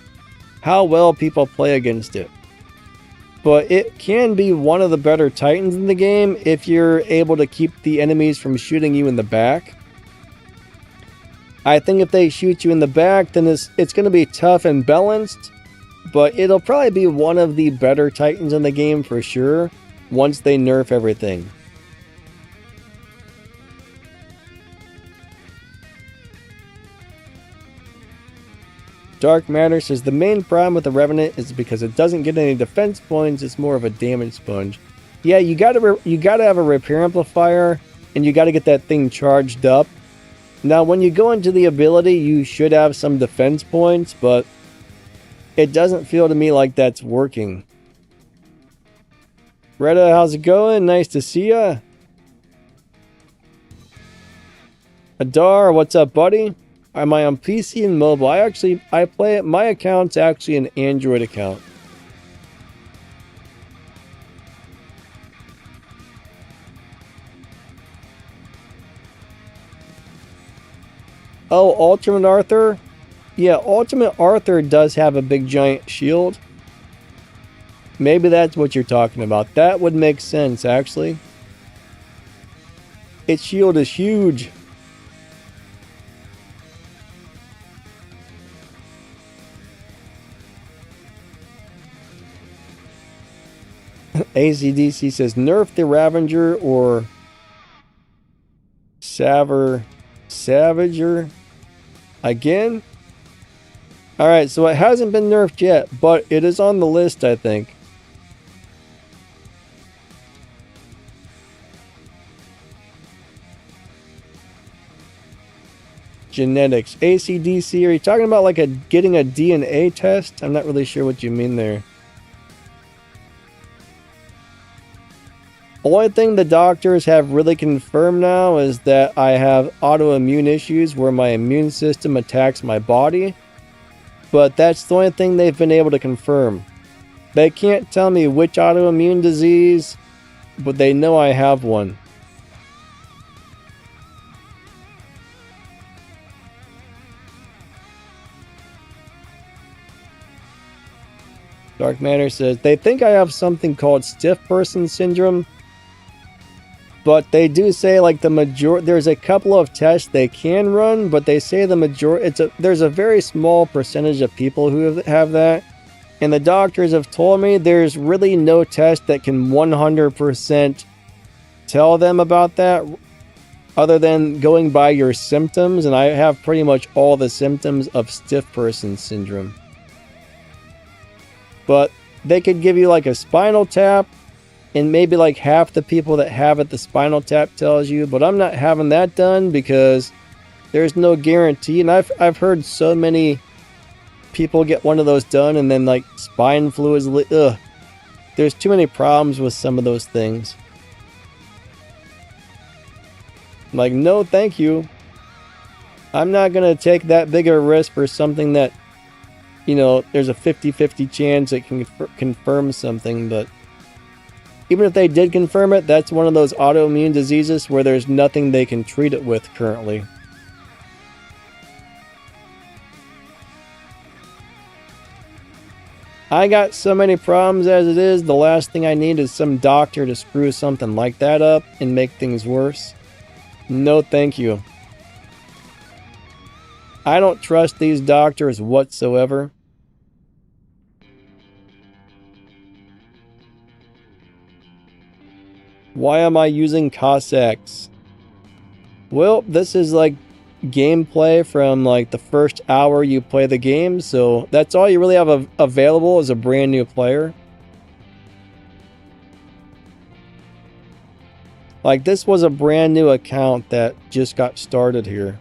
how well people play against it. But it can be one of the better Titans in the game if you're able to keep the enemies from shooting you in the back. I think if they shoot you in the back, then it's going to be tough and balanced. But it'll probably be one of the better Titans in the game for sure, once they nerf everything. Dark Matter says the main problem with the Revenant is because it doesn't get any defense points, it's more of a damage sponge. Yeah, you gotta have a repair amplifier, and you gotta get that thing charged up. Now, when you go into the ability, you should have some defense points, but it doesn't feel to me like that's working. Retta, how's it going? Nice to see ya. Adar, what's up, buddy? Am I on PC and mobile? I play it. My account's actually an Android account. Oh, Ultimate Arthur? Yeah, Ultimate Arthur does have a big giant shield. Maybe that's what you're talking about. That would make sense, actually. Its shield is huge. ACDC says nerf the Ravager or Savager again. Alright, so it hasn't been nerfed yet, but it is on the list, I think. Genetics. ACDC, are you talking about like getting a DNA test? I'm not really sure what you mean there. Only thing the doctors have really confirmed now is that I have autoimmune issues where my immune system attacks my body. But that's the only thing they've been able to confirm. They can't tell me which autoimmune disease, but they know I have one. Dark Matter says, they think I have something called stiff person syndrome. But they do say like there's a couple of tests they can run, but they say there's a very small percentage of people who have that. And the doctors have told me there's really no test that can 100% tell them about that other than going by your symptoms. And I have pretty much all the symptoms of stiff person syndrome. But they could give you like a spinal tap. And maybe like half the people that have it, the spinal tap tells you. But I'm not having that done because there's no guarantee. And I've heard so many people get one of those done and then like spine fluids. Ugh. There's too many problems with some of those things. I'm like, no, thank you. I'm not going to take that big of a risk for something that, you know, there's a 50-50 chance it can confirm something, but even if they did confirm it, that's one of those autoimmune diseases where there's nothing they can treat it with currently. I got so many problems as it is, the last thing I need is some doctor to screw something like that up and make things worse. No thank you. I don't trust these doctors whatsoever. Why am I using Cossacks? Well, this is like gameplay from like the first hour you play the game, so that's all you really have available as a brand new player. Like this was a brand new account that just got started here.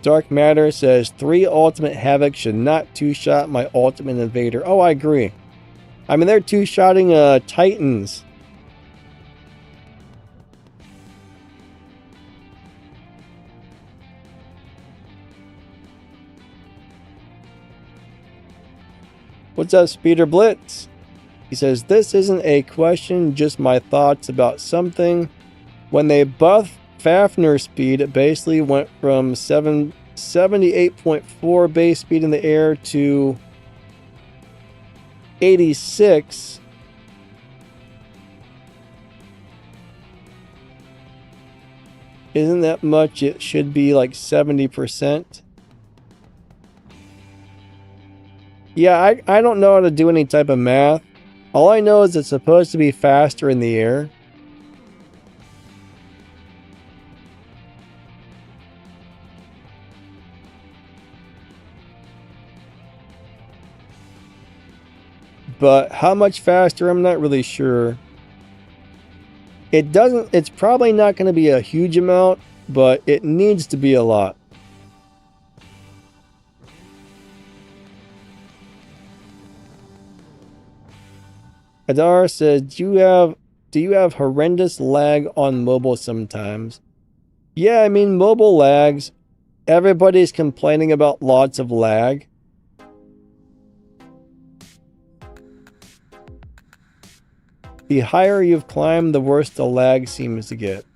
Dark Matter says 3 Ultimate Havoc should not two-shot my Ultimate Invader. Oh, I agree. I mean, they're two-shotting Titans. What's up, Speeder Blitz? He says, this isn't a question, just my thoughts about something. When they buffed Fafnir speed, it basically went from 78.4 base speed in the air to 86. Isn't that much? It should be like 70%. Yeah, I don't know how to do any type of math. All I know is it's supposed to be faster in the air. But how much faster, I'm not really sure. It's probably not going to be a huge amount, but it needs to be a lot. Adar says, do you have horrendous lag on mobile sometimes? Yeah, I mean, mobile lags. Everybody's complaining about lots of lag. The higher you've climbed, the worse the lag seems to get.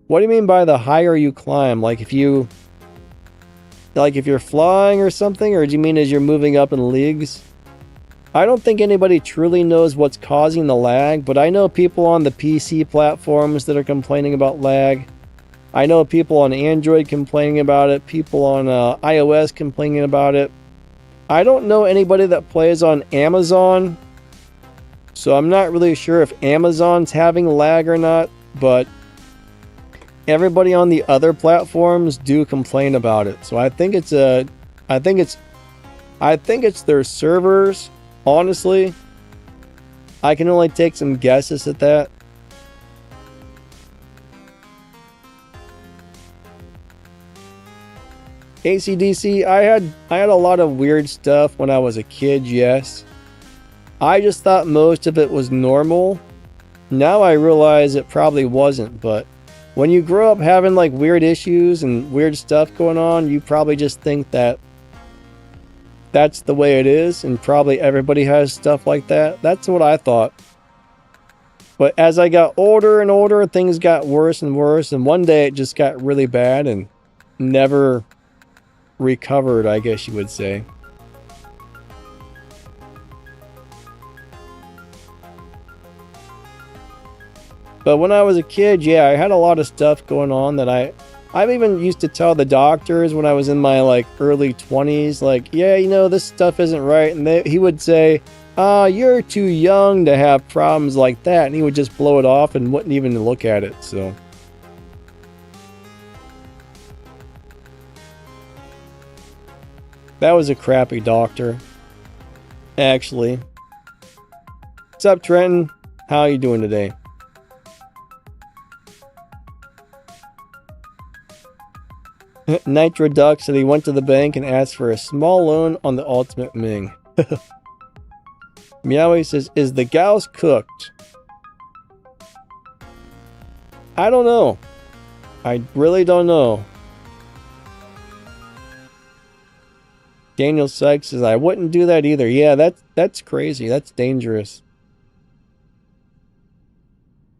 What do you mean by the higher you climb? Like if you're flying or something? Or do you mean as you're moving up in leagues? I don't think anybody truly knows what's causing the lag, but I know people on the PC platforms that are complaining about lag. I know people on Android complaining about it, people on iOS complaining about it. I don't know anybody that plays on Amazon, so I'm not really sure if Amazon's having lag or not, but everybody on the other platforms do complain about it. So I think it's their servers, honestly. I can only take some guesses at that. AC/DC, I had a lot of weird stuff when I was a kid, yes. I just thought most of it was normal. Now I realize it probably wasn't, but when you grow up having like weird issues and weird stuff going on, you probably just think that that's the way it is, and probably everybody has stuff like that. That's what I thought. But as I got older and older, things got worse and worse, and one day it just got really bad and never recovered, I guess you would say. But when I was a kid, yeah, I had a lot of stuff going on that I've even used to tell the doctors when I was in my like early 20s, like, yeah, you know, this stuff isn't right. And he would say, you're too young to have problems like that. And he would just blow it off and wouldn't even look at it. So that was a crappy doctor, actually. What's up, Trenton? How are you doing today? Nitro Duck said he went to the bank and asked for a small loan on the Ultimate Ming. Meowie says, is the Gauss cooked? I don't know. I really don't know. Daniel Sykes says, I wouldn't do that either. Yeah, that's crazy. That's dangerous.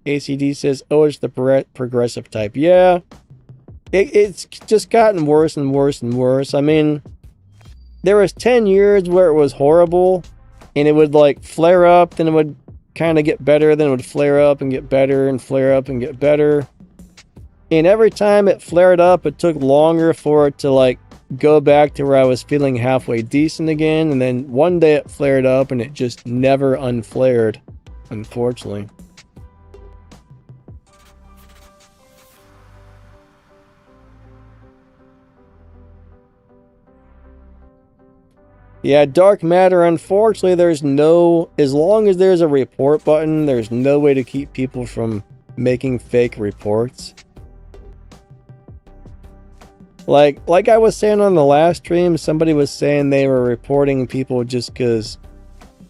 ACD says, oh, it's the progressive type. Yeah. It's just gotten worse and worse and worse. I mean, there was 10 years where it was horrible, and it would like flare up, then it would kind of get better, then it would flare up and get better, and flare up and get better. And every time it flared up, it took longer for it to like go back to where I was feeling halfway decent again. And then one day it flared up and it just never unflared, unfortunately. Yeah, dark matter, unfortunately, there's no, as long as there's a report button, there's no way to keep people from making fake reports. Like I was saying on the last stream, somebody was saying they were reporting people just because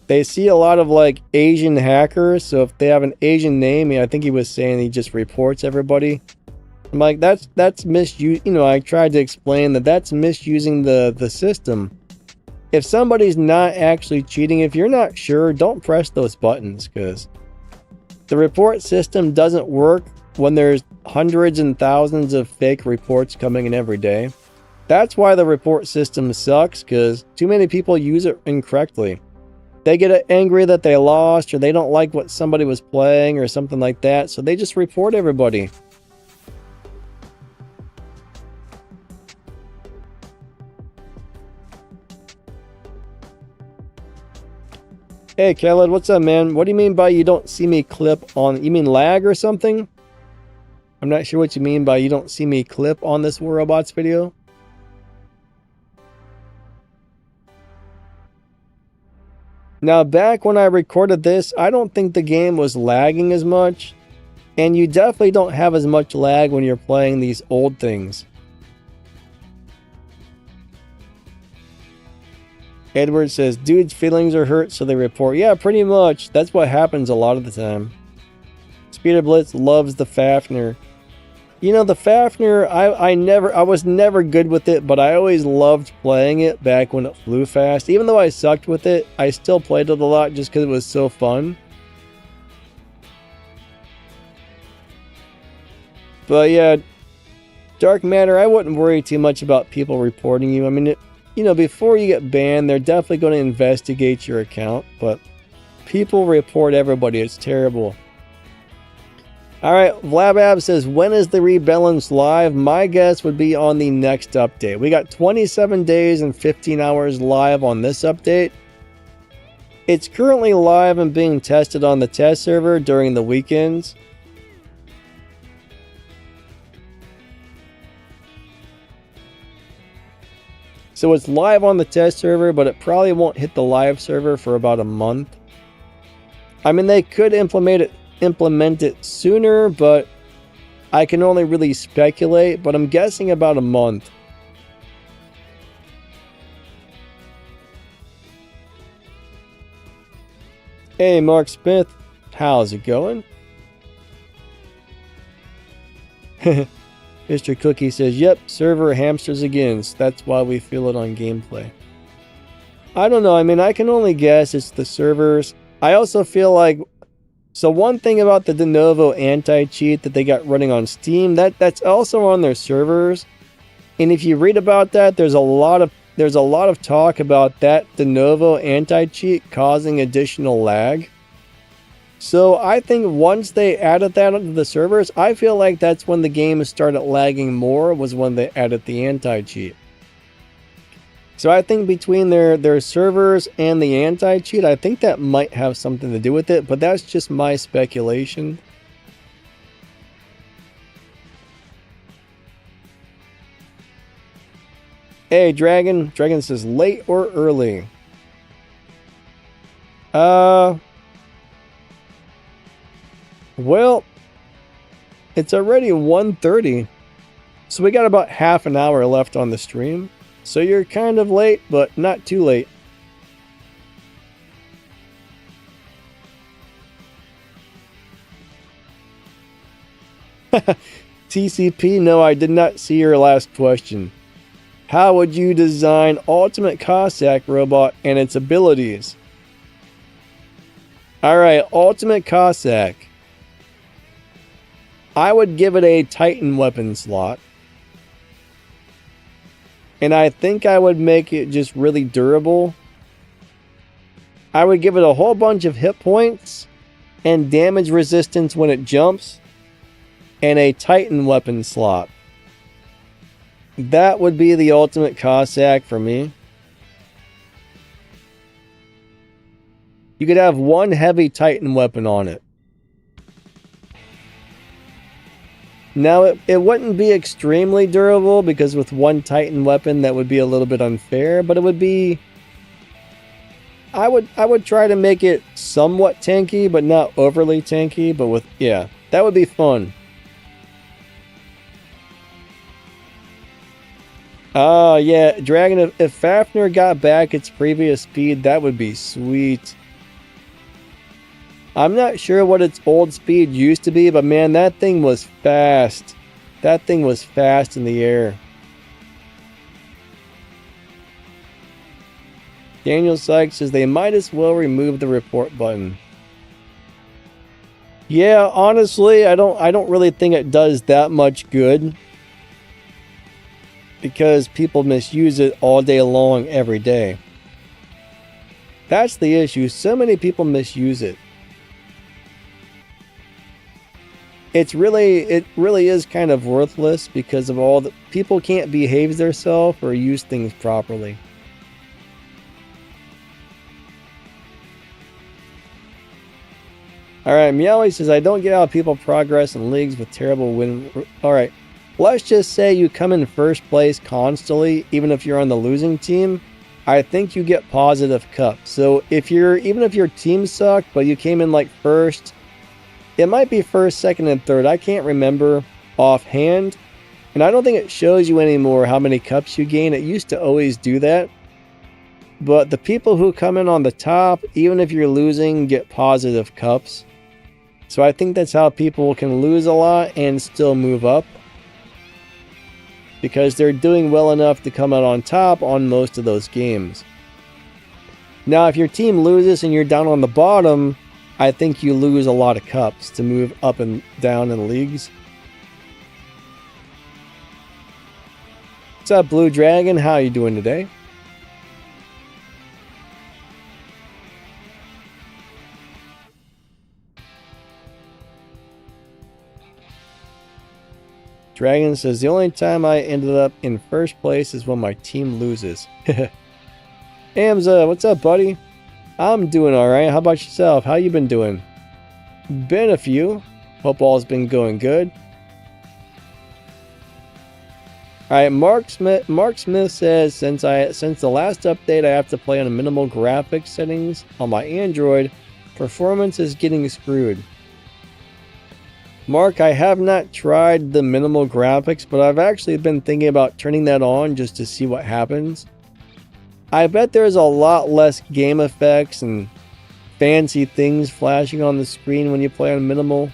they see a lot of like Asian hackers. So if they have an Asian name, I think he was saying he just reports everybody. I'm like, that's misuse. You know, I tried to explain that that's misusing the system. If somebody's not actually cheating, if you're not sure, don't press those buttons, because the report system doesn't work when there's hundreds and thousands of fake reports coming in every day. That's why the report system sucks, because too many people use it incorrectly. They get angry that they lost, or they don't like what somebody was playing or something like that, so they just report everybody. Hey, Khaled, what's up, man? What do you mean by you don't see me clip on... You mean lag or something? I'm not sure what you mean by you don't see me clip on this War Robots video. Now, back when I recorded this, I don't think the game was lagging as much. And you definitely don't have as much lag when you're playing these old things. Edward says, dude's feelings are hurt, so they report. Yeah, pretty much. That's what happens a lot of the time. Speeder Blitz loves the Fafnir. You know, the Fafnir, I was never good with it, but I always loved playing it back when it flew fast. Even though I sucked with it, I still played it a lot just because it was so fun. But yeah, dark matter, I wouldn't worry too much about people reporting you. I mean, you know, before you get banned, they're definitely going to investigate your account, but people report everybody. It's terrible. All right, Vlabab says, when is the rebalance live? My guess would be on the next update. We got 27 days and 15 hours live on this update. It's currently live and being tested on the test server during the weekends. So it's live on the test server, but it probably won't hit the live server for about a month. I mean, they could implement it sooner, but I can only really speculate, but I'm guessing about a month. Hey, Mark Smith, how's it going? Mr. Cookie says, yep, server hamsters again, so that's why we feel it on gameplay. I don't know, I mean, I can only guess it's the servers. I also feel like, so one thing about the de novo anti-cheat that they got running on Steam, that's also on their servers. And if you read about that, there's a lot of talk about that de novo anti-cheat causing additional lag. So I think once they added that onto the servers, I feel like that's when the game started lagging more, was when they added the anti-cheat. So I think between their servers and the anti-cheat, I think that might have something to do with it, but that's just my speculation. Hey, Dragon says late or early? Well, it's already 1:30, so we got about half an hour left on the stream. So you're kind of late, but not too late. TCP, no, I did not see your last question. How would you design Ultimate Cossack Robot and its abilities? Alright, Ultimate Cossack. I would give it a Titan weapon slot. And I think I would make it just really durable. I would give it a whole bunch of hit points and damage resistance when it jumps, and a Titan weapon slot. That would be the Ultimate Cossack for me. You could have one heavy Titan weapon on it. Now, it wouldn't be extremely durable, because with one Titan weapon that would be a little bit unfair, but it would be... I would try to make it somewhat tanky, but not overly tanky, but with... yeah, that would be fun. Oh, yeah, Dragon, if Fafnir got back its previous speed, that would be sweet. I'm not sure what its old speed used to be, but man, that thing was fast. That thing was fast in the air. Daniel Sykes says they might as well remove the report button. Yeah, honestly, I don't really think it does that much good, because people misuse it all day long every day. That's the issue. So many people misuse it. It really is kind of worthless because of all the people can't behave themselves or use things properly. Alright, Meowie says, I don't get how people progress in leagues with terrible win. Alright, let's just say you come in first place constantly, even if you're on the losing team. I think you get positive cups. So even if your team sucked, but you came in like first, it might be first, second, and third. I can't remember offhand. And I don't think it shows you anymore how many cups you gain. It used to always do that. But the people who come in on the top, even if you're losing, get positive cups. So I think that's how people can lose a lot and still move up, because they're doing well enough to come out on top on most of those games. Now, if your team loses and you're down on the bottom, I think you lose a lot of cups to move up and down in leagues. What's up, Blue Dragon? How you doing today? Dragon says, the only time I ended up in first place is when my team loses. Amza, what's up, buddy? I'm doing alright. How about yourself? How you been doing? Been a few. Hope all's been going good. Alright, Mark Smith says, since the last update I have to play on minimal graphics settings on my Android, performance is getting screwed. Mark, I have not tried the minimal graphics, but I've actually been thinking about turning that on just to see what happens. I bet there's a lot less game effects and fancy things flashing on the screen when you play on minimal.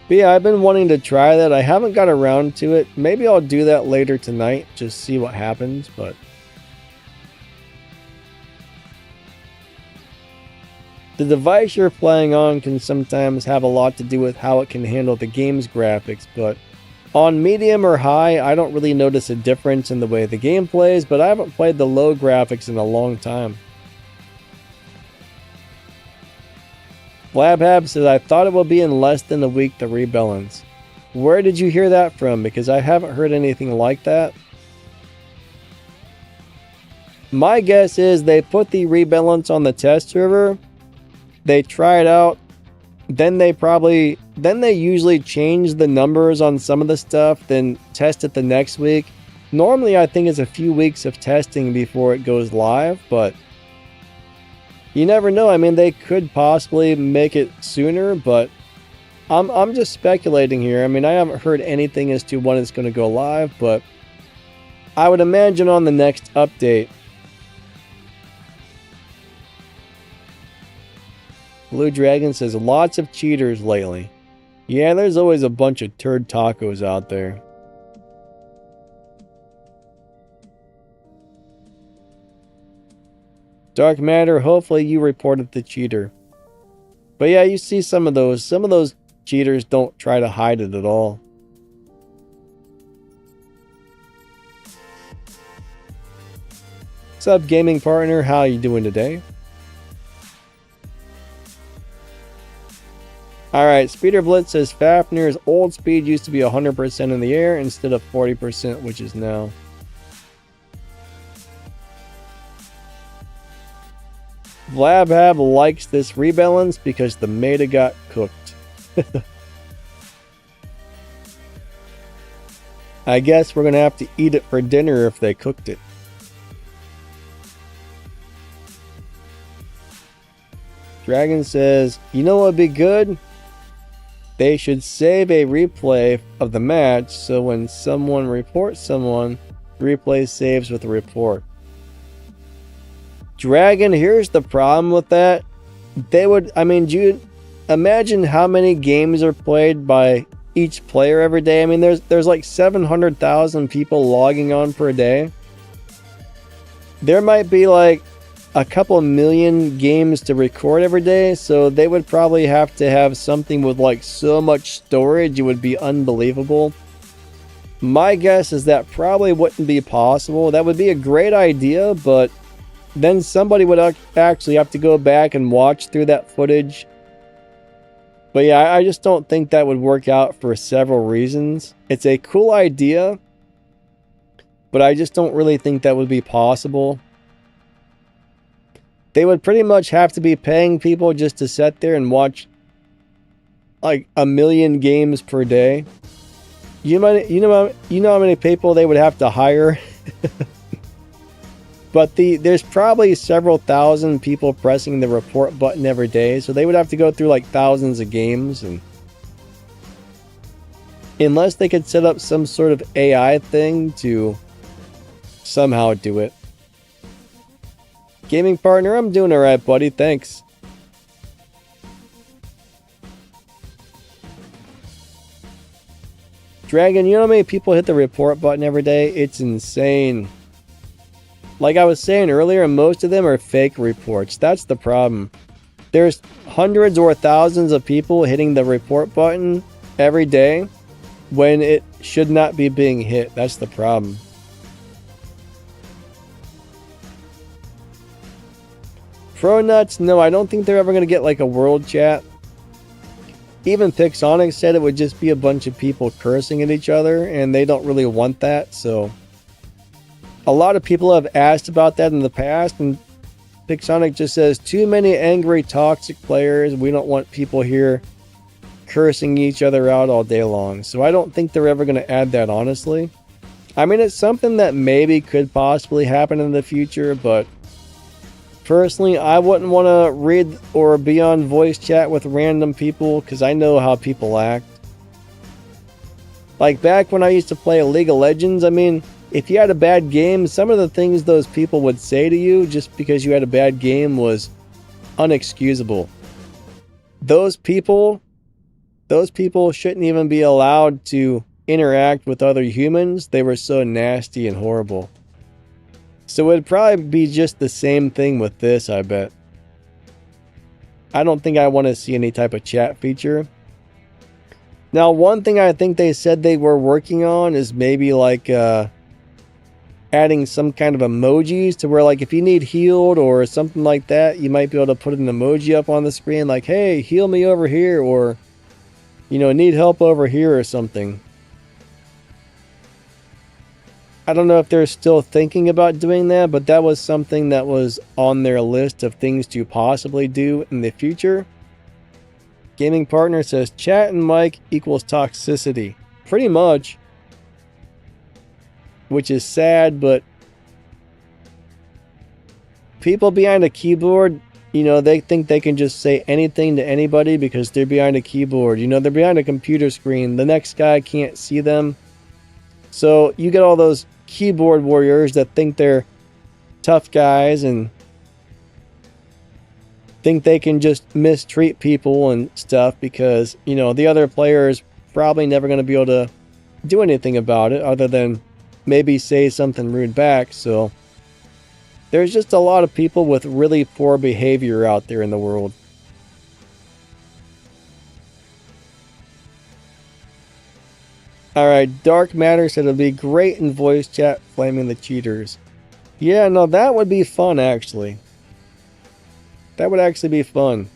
But yeah, I've been wanting to try that. I haven't got around to it. Maybe I'll do that later tonight, just see what happens, but the device you're playing on can sometimes have a lot to do with how it can handle the game's graphics, but on medium or high, I don't really notice a difference in the way the game plays, but I haven't played the low graphics in a long time. Blabhab says, I thought it will be in less than a week to rebalance. Where did you hear that from? Because I haven't heard anything like that. My guess is they put the rebalance on the test server. They try it out. Then they usually change the numbers on some of the stuff, then test it the next week. Normally, I think it's a few weeks of testing before it goes live, but you never know. I mean, they could possibly make it sooner, but I'm just speculating here. I mean, I haven't heard anything as to when it's going to go live, but I would imagine on the next update. Blue Dragon says, lots of cheaters lately. Yeah, there's always a bunch of turd tacos out there. Dark Matter, hopefully you reported the cheater. But yeah, you see some of those cheaters don't try to hide it at all. What's up, gaming partner? How you doing today? Alright, Speeder Blitz says Fafnir's old speed used to be 100% in the air instead of 40%, which is now. Blabhab likes this rebalance because the meta got cooked. I guess we're going to have to eat it for dinner if they cooked it. Dragon says, you know what would be good? They should save a replay of the match so when someone reports someone, the replay saves with the report. Dragon, here's the problem with that. They would, I mean, do you imagine how many games are played by each player every day? I mean, there's like 700,000 people logging on per day. There might be like a couple million games to record every day, so they would probably have to have something with like so much storage it would be unbelievable. My guess is that probably wouldn't be possible. That would be a great idea, but then somebody would actually have to go back and watch through that footage. But yeah, I just don't think that would work out for several reasons. It's a cool idea, but I just don't really think that would be possible. They would pretty much have to be paying people just to sit there and watch like 1 million games per day. You know how many people they would have to hire? But there's probably several thousand people pressing the report button every day, so they would have to go through like thousands of games, and unless they could set up some sort of AI thing to somehow do it. Gaming partner, I'm doing alright, buddy, thanks. Dragon, you know how many people hit the report button every day? It's insane. Like I was saying earlier, most of them are fake reports. That's the problem. There's hundreds or thousands of people hitting the report button every day when it should not be being hit. That's the problem. Pro Nuts, no, I don't think they're ever going to get like a world chat. Even Pixonic said it would just be a bunch of people cursing at each other, and they don't really want that. So a lot of people have asked about that in the past, and Pixonic just says, too many angry, toxic players. We don't want people here cursing each other out all day long. So I don't think they're ever going to add that, honestly. I mean, it's something that maybe could possibly happen in the future, but personally, I wouldn't want to read or be on voice chat with random people because I know how people act. Like back when I used to play League of Legends, I mean, if you had a bad game, some of the things those people would say to you just because you had a bad game was unexcusable. Those people shouldn't even be allowed to interact with other humans. They were so nasty and horrible. So it'd probably be just the same thing with this, I bet. I don't think I want to see any type of chat feature. Now, one thing I think they said they were working on is maybe like adding some kind of emojis to where, like, if you need healed or something like that, you might be able to put an emoji up on the screen like, hey, heal me over here, or, you know, need help over here or something. I don't know if they're still thinking about doing that, but that was something that was on their list of things to possibly do in the future. Gaming Partner says chat and mic equals toxicity. Pretty much. Which is sad, but people behind a keyboard, you know, they think they can just say anything to anybody because they're behind a keyboard. You know, they're behind a computer screen. The next guy can't see them. So you get all those keyboard warriors that think they're tough guys and think they can just mistreat people and stuff because, you know, the other player is probably never going to be able to do anything about it other than maybe say something rude back. So there's just a lot of people with really poor behavior out there in the world. Alright, Dark Matter said it'd be great in voice chat flaming the cheaters. Yeah, no, that would be fun, actually. That would actually be fun.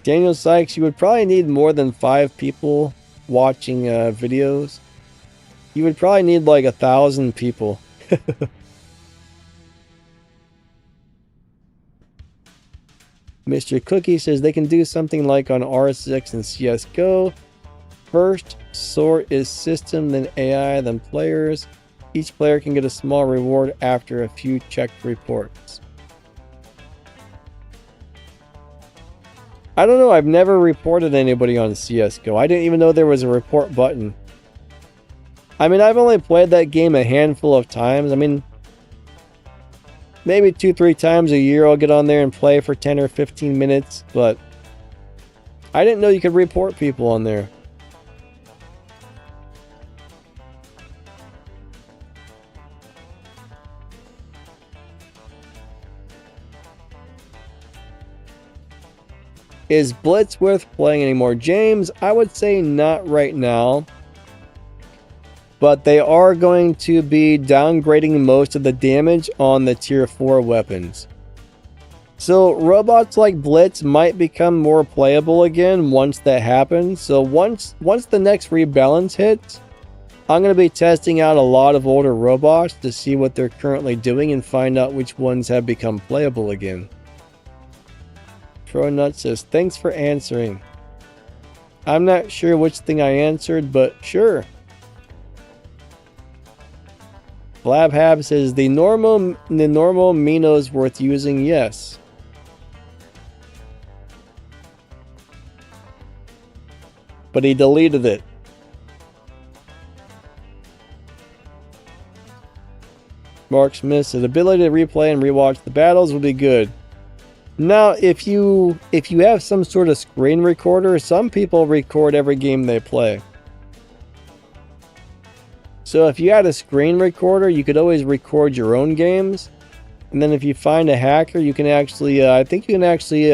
Daniel Sykes, you would probably need more than 5 people watching videos. You would probably need like 1,000 people. Mr. Cookie says they can do something like on R6 and CSGO. First sort is system, then AI, then players. Each player can get a small reward after a few checked reports. I don't know, I've never reported anybody on CSGO. I didn't even know there was a report button. I mean, I've only played that game a handful of times. I mean, maybe 2-3 times a year I'll get on there and play for 10 or 15 minutes, but I didn't know you could report people on there. Is Blitz worth playing anymore? James, I would say not right now. But they are going to be downgrading most of the damage on the tier 4 weapons. So robots like Blitz might become more playable again once that happens. So once the next rebalance hits, I'm going to be testing out a lot of older robots to see what they're currently doing and find out which ones have become playable again. Tronut says, thanks for answering. I'm not sure which thing I answered, but sure. Blabhab says, the normal Mino's worth using, yes. But he deleted it. Mark Smith says, ability to replay and rewatch the battles would be good. Now, if you have some sort of screen recorder, some people record every game they play. So if you had a screen recorder, you could always record your own games. And then if you find a hacker, you can actually, I think you can actually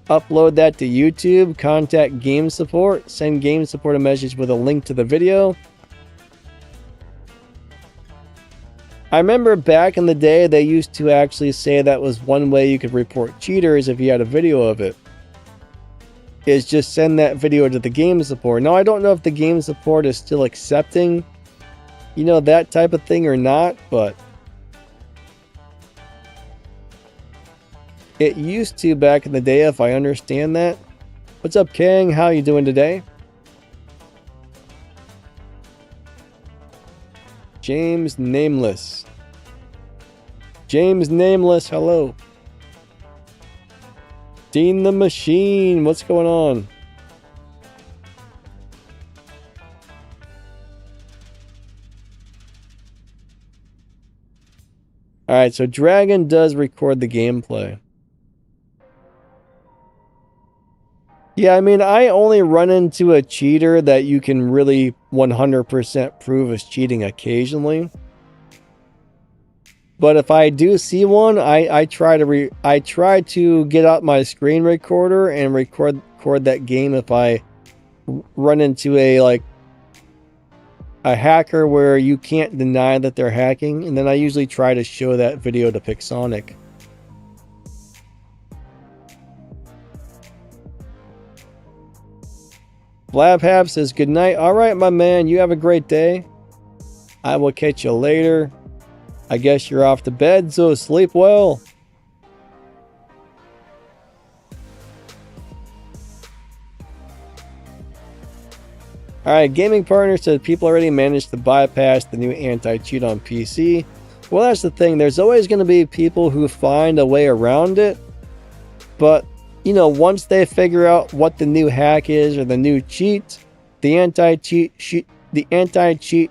upload that to YouTube, contact Game Support, send Game Support a message with a link to the video. I remember back in the day, they used to actually say that was one way you could report cheaters if you had a video of it. Is just send that video to the game support. Now, I don't know if the game support is still accepting, you know, that type of thing or not, but it used to back in the day, if I understand that. What's up, Kang? How you doing today? James Nameless. James Nameless, hello. Dean the Machine, what's going on? Alright, so Dragon does record the gameplay. Yeah, I mean, I only run into a cheater that you can really 100% prove is cheating occasionally. But if I do see one, I try to get out my screen recorder and record that game if I run into a hacker where you can't deny that they're hacking, and then I usually try to show that video to Pixonic. Blabhab says good night. All right, my man, you have a great day. I will catch you later. I guess you're off to bed, so sleep well. Alright, Gaming Partner said people already managed to bypass the new anti-cheat on PC. Well, that's the thing. There's always going to be people who find a way around it. But, you know, once they figure out what the new hack is or the new cheat, the anti-cheat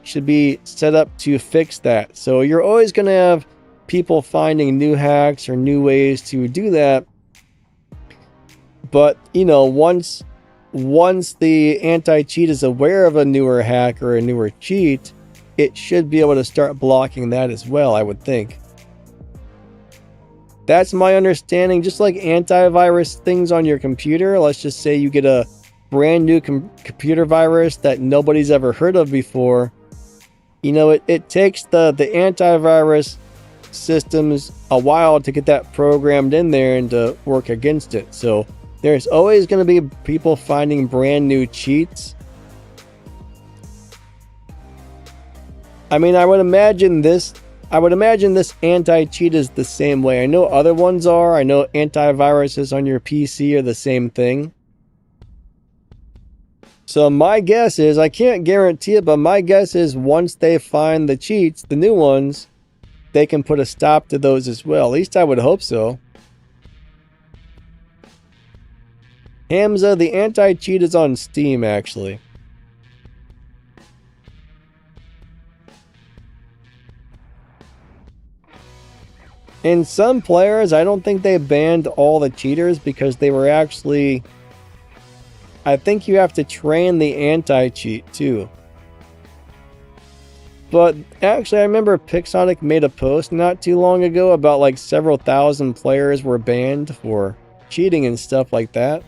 should be set up to fix that. So you're always going to have people finding new hacks or new ways to do that. But, you know, once the anti-cheat is aware of a newer hack or a newer cheat, it should be able to start blocking that as well, I would think. That's my understanding. Just like antivirus things on your computer, let's just say you get a brand new computer virus that nobody's ever heard of before. You know, it takes the antivirus systems a while to get that programmed in there and to work against it. So there's always going to be people finding brand new cheats. I mean, I would imagine this anti-cheat is the same way. I know other ones are. I know antiviruses on your PC are the same thing. So my guess is, I can't guarantee it, but my guess is once they find the cheats, the new ones, they can put a stop to those as well. At least I would hope so. Hamza, the anti-cheat is on Steam, actually. In some players, I don't think they banned all the cheaters because they were actually... I think you have to train the anti-cheat too. But actually, I remember Pixonic made a post not too long ago about like several thousand players were banned for cheating and stuff like that.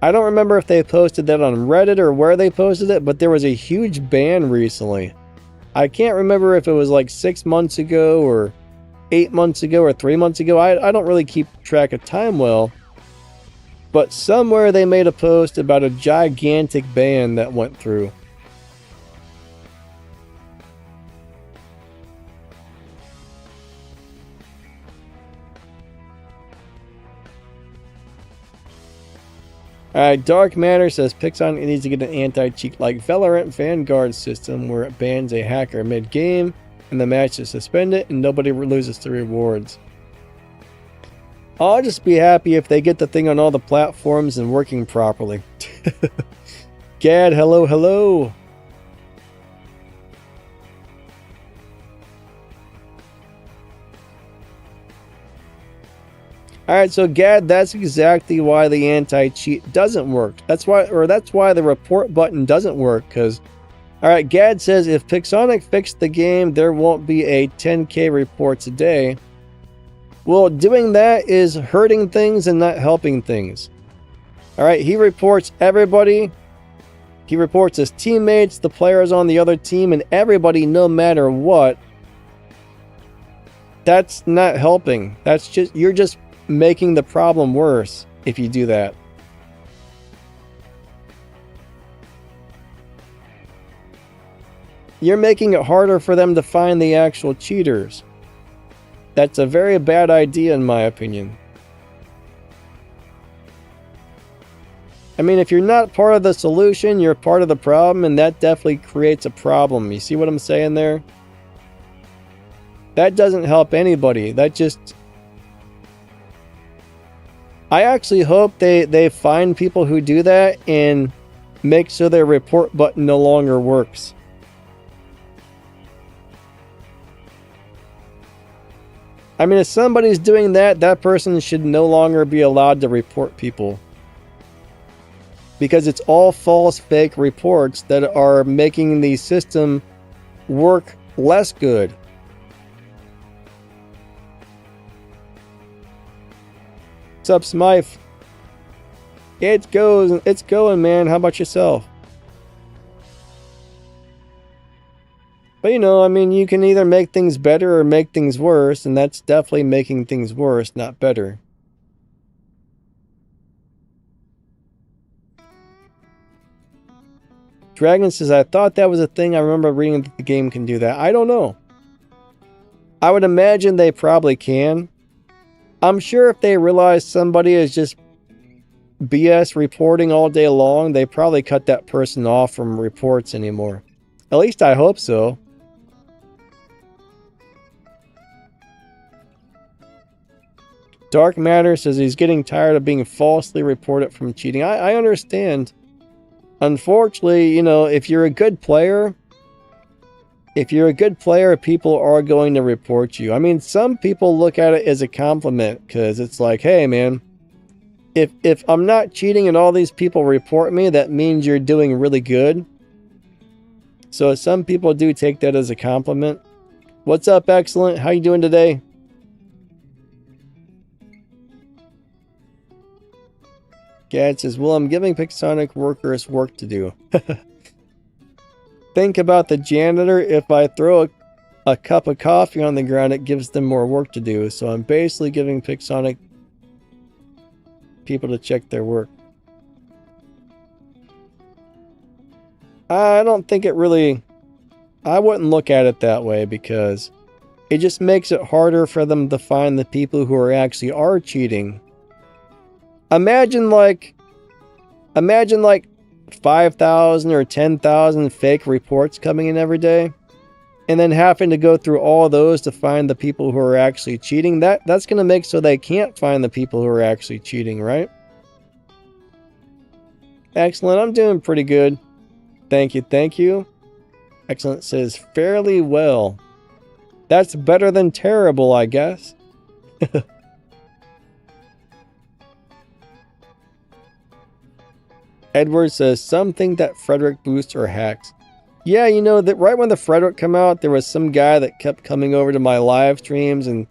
I don't remember if they posted that on Reddit or where they posted it, but there was a huge ban recently. I can't remember if it was like 6 months ago or 8 months ago or 3 months ago. I don't really keep track of time well. But somewhere they made a post about a gigantic ban that went through. Alright, Dark Matter says Pixon needs to get an anti-cheat like Valorant Vanguard system where it bans a hacker mid-game and the match is suspended and nobody loses the rewards. I'll just be happy if they get the thing on all the platforms and working properly. Gad, hello, hello. Alright, so Gad, that's exactly why the anti-cheat doesn't work. That's why the report button doesn't work, because... Alright, Gad says if Pixonic fixed the game, there won't be a 10k reports a day. Well, doing that is hurting things and not helping things. Alright, he reports everybody. He reports his teammates, the players on the other team, and everybody no matter what. That's not helping. You're just making the problem worse if you do that. You're making it harder for them to find the actual cheaters. That's a very bad idea in my opinion. I mean, if you're not part of the solution, you're part of the problem, and that definitely creates a problem. You see what I'm saying there? That doesn't help anybody. I actually hope they find people who do that and make sure their report button no longer works. I mean, if somebody's doing that, that person should no longer be allowed to report people. Because it's all false, fake reports that are making the system work less good. What's up, Smythe? It's going, man. How about yourself? But I mean, you can either make things better or make things worse, and that's definitely making things worse, not better. Dragon says, I thought that was a thing. I remember reading that the game can do that. I don't know. I would imagine they probably can. I'm sure if they realize somebody is just BS reporting all day long, they probably cut that person off from reports anymore. At least I hope so. Dark Matter says he's getting tired of being falsely reported from cheating. I understand. Unfortunately, if you're a good player, people are going to report you. I mean, some people look at it as a compliment because it's like, hey, man, if I'm not cheating and all these people report me, that means you're doing really good. So some people do take that as a compliment. What's up, Excellent? How you doing today? Gad says, well, I'm giving Pixonic workers work to do. Think about the janitor. If I throw a cup of coffee on the ground, it gives them more work to do. So I'm basically giving Pixonic people to check their work. I don't think it really... I wouldn't look at it that way because it just makes it harder for them to find the people who actually are cheating. Imagine like 5,000 or 10,000 fake reports coming in every day, and then having to go through all those to find the people who are actually cheating. That's going to make so they can't find the people who are actually cheating, right? Excellent. I'm doing pretty good. Thank you. Excellent says fairly well. That's better than terrible, I guess. Edward says something that Frederick boosts or hacks. Yeah, that right when the Frederick came out, there was some guy that kept coming over to my live streams and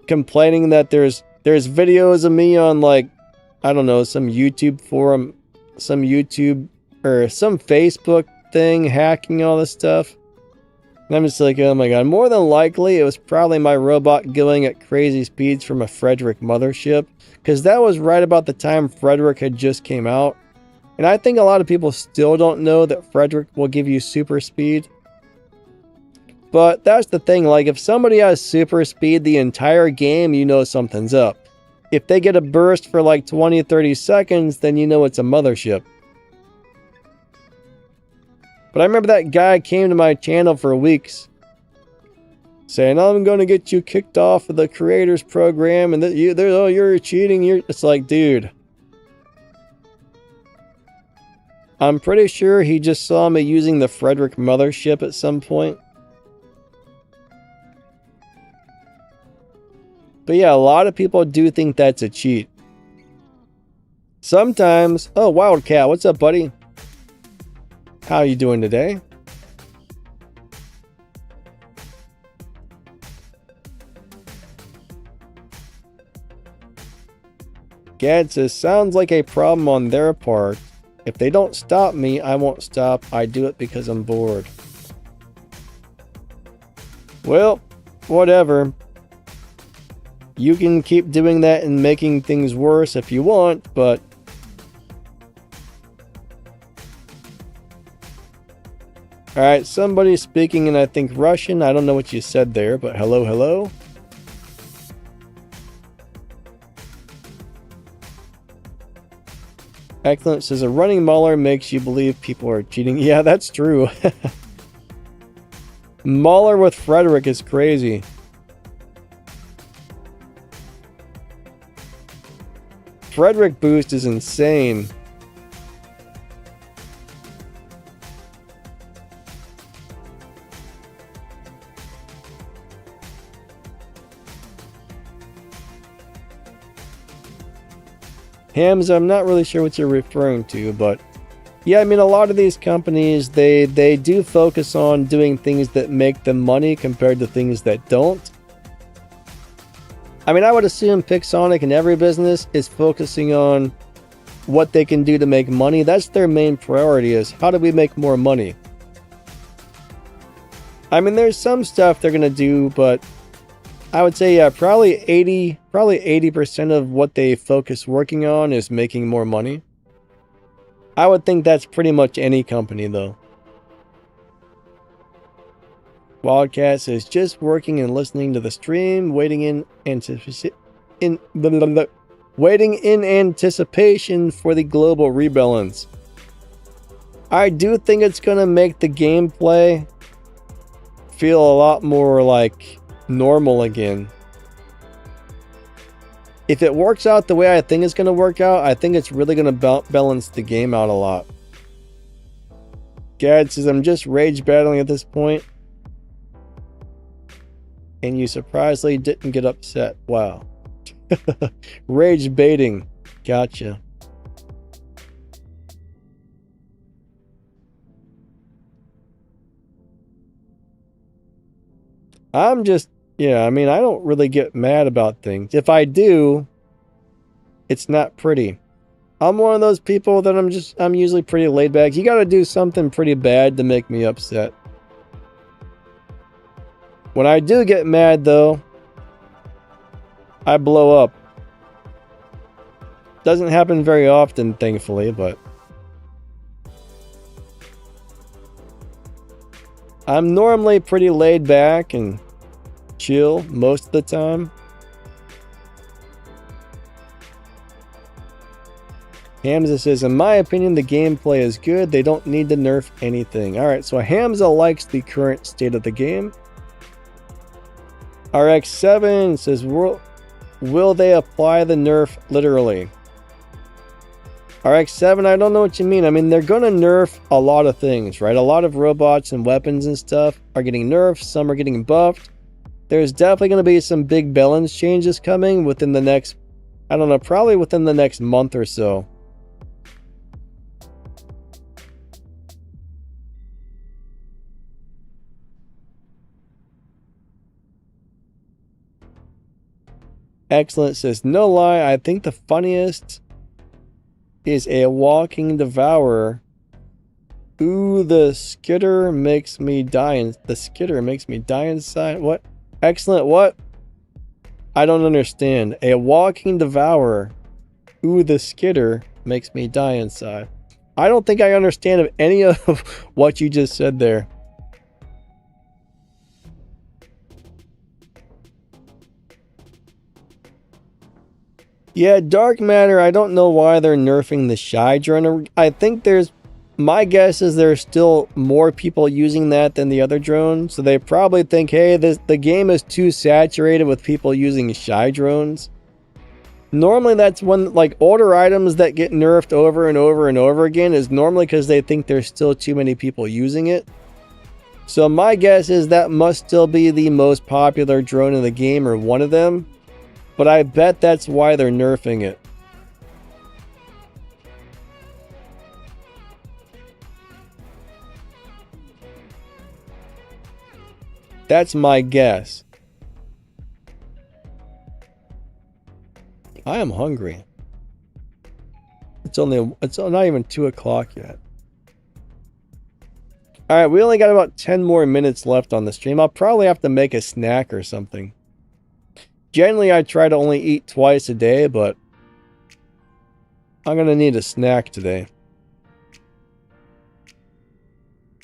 complaining that there's videos of me on I don't know, some YouTube forum, some YouTube or some Facebook thing hacking all this stuff. And I'm just like, oh my god, more than likely it was probably my robot going at crazy speeds from a Frederick mothership, because that was right about the time Frederick had just came out. And I think a lot of people still don't know that Frederick will give you super speed. But that's the thing, if somebody has super speed the entire game, something's up. If they get a burst for 20 or 30 seconds, then it's a mothership. But I remember that guy came to my channel for weeks saying, I'm going to get you kicked off of the creators program and that you're cheating. It's like, dude. I'm pretty sure he just saw me using the Frederick mothership at some point. But yeah, a lot of people do think that's a cheat. Sometimes... Oh, Wildcat, what's up, buddy? How are you doing today? Gad says, sounds like a problem on their part. If they don't stop me, I won't stop. I do it because I'm bored. Well, whatever. You can keep doing that and making things worse if you want, but... Alright, somebody's speaking in, I think, Russian. I don't know what you said there, but hello, hello. Excellent says a running mauler makes you believe people are cheating. Yeah, that's true. Mauler with Frederick is crazy. Frederick boost is insane. Hams, I'm not really sure what you're referring to, but yeah, I mean, a lot of these companies, they do focus on doing things that make them money compared to things that don't. I mean, I would assume Pixonic and every business is focusing on what they can do to make money. That's their main priority, is how do we make more money? I mean, there's some stuff they're going to do, but I would say, yeah, probably 80% of what they focus working on is making more money. I would think that's pretty much any company, though. Wildcat says, just working and listening to the stream, waiting in anticipation for the global rebalance. I do think it's going to make the gameplay feel a lot more like normal again. If it works out the way I think it's going to work out, I think it's really going to balance the game out a lot. Gad says, I'm just rage battling at this point. And you surprisingly didn't get upset. Wow. Rage baiting. Gotcha. I'm just, yeah, I mean, I don't really get mad about things. If I do, it's not pretty. I'm one of those people that I'm usually pretty laid back. You got to do something pretty bad to make me upset. When I do get mad, though, I blow up. Doesn't happen very often, thankfully, but I'm normally pretty laid back and chill most of the time. Hamza says, in my opinion, the gameplay is good. They don't need to nerf anything. Alright, so Hamza likes the current state of the game. RX7 says, will they apply the nerf literally? RX7, I don't know what you mean. I mean, they're going to nerf a lot of things, right? A lot of robots and weapons and stuff are getting nerfed. Some are getting buffed. There's definitely going to be some big balance changes coming within the next, I don't know, probably within the next month or so. Excellent says, no lie, I think the funniest is a walking devourer. Ooh, the skitter makes me die. The skitter makes me die inside. What? Excellent. What? I don't understand. A walking devourer. Ooh, the skitter makes me die inside. I don't think I understand any of what you just said there. Yeah, dark matter, I don't know why they're nerfing the shy drone. I think my guess is there's still more people using that than the other drones. So they probably think, hey, the game is too saturated with people using shy drones. Normally that's when, like, older items that get nerfed over and over and over again is normally because they think there's still too many people using it. So my guess is that must still be the most popular drone in the game, or one of them. But I bet that's why they're nerfing it. That's my guess. I am hungry. It's not even 2 o'clock yet. Alright, we only got about 10 more minutes left on the stream. I'll probably have to make a snack or something. Generally, I try to only eat twice a day, but I'm going to need a snack today.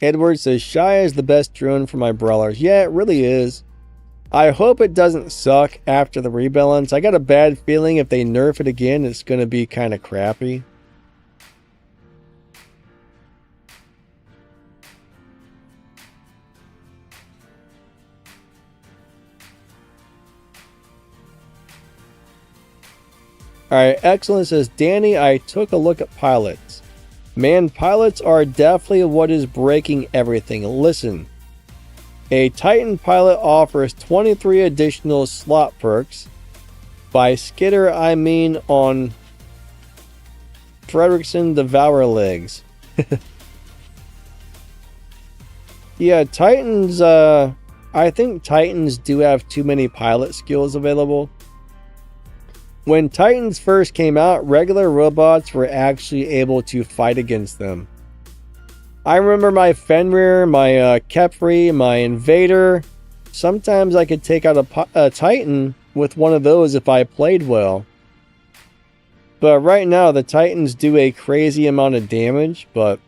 Edward says, Shy is the best drone for my brawlers. Yeah, it really is. I hope it doesn't suck after the rebalance. I got a bad feeling if they nerf it again, it's going to be kind of crappy. Alright, Excellent says, Danny, I took a look at pilots. Man, pilots are definitely what is breaking everything. Listen, a Titan pilot offers 23 additional slot perks. By skitter, I mean on Fredrickson Devour Legs. Yeah, Titans, I think Titans do have too many pilot skills available. When Titans first came out, regular robots were actually able to fight against them. I remember my Fenrir, my Kepri, my Invader. Sometimes I could take out a Titan with one of those if I played well. But right now, the Titans do a crazy amount of damage, but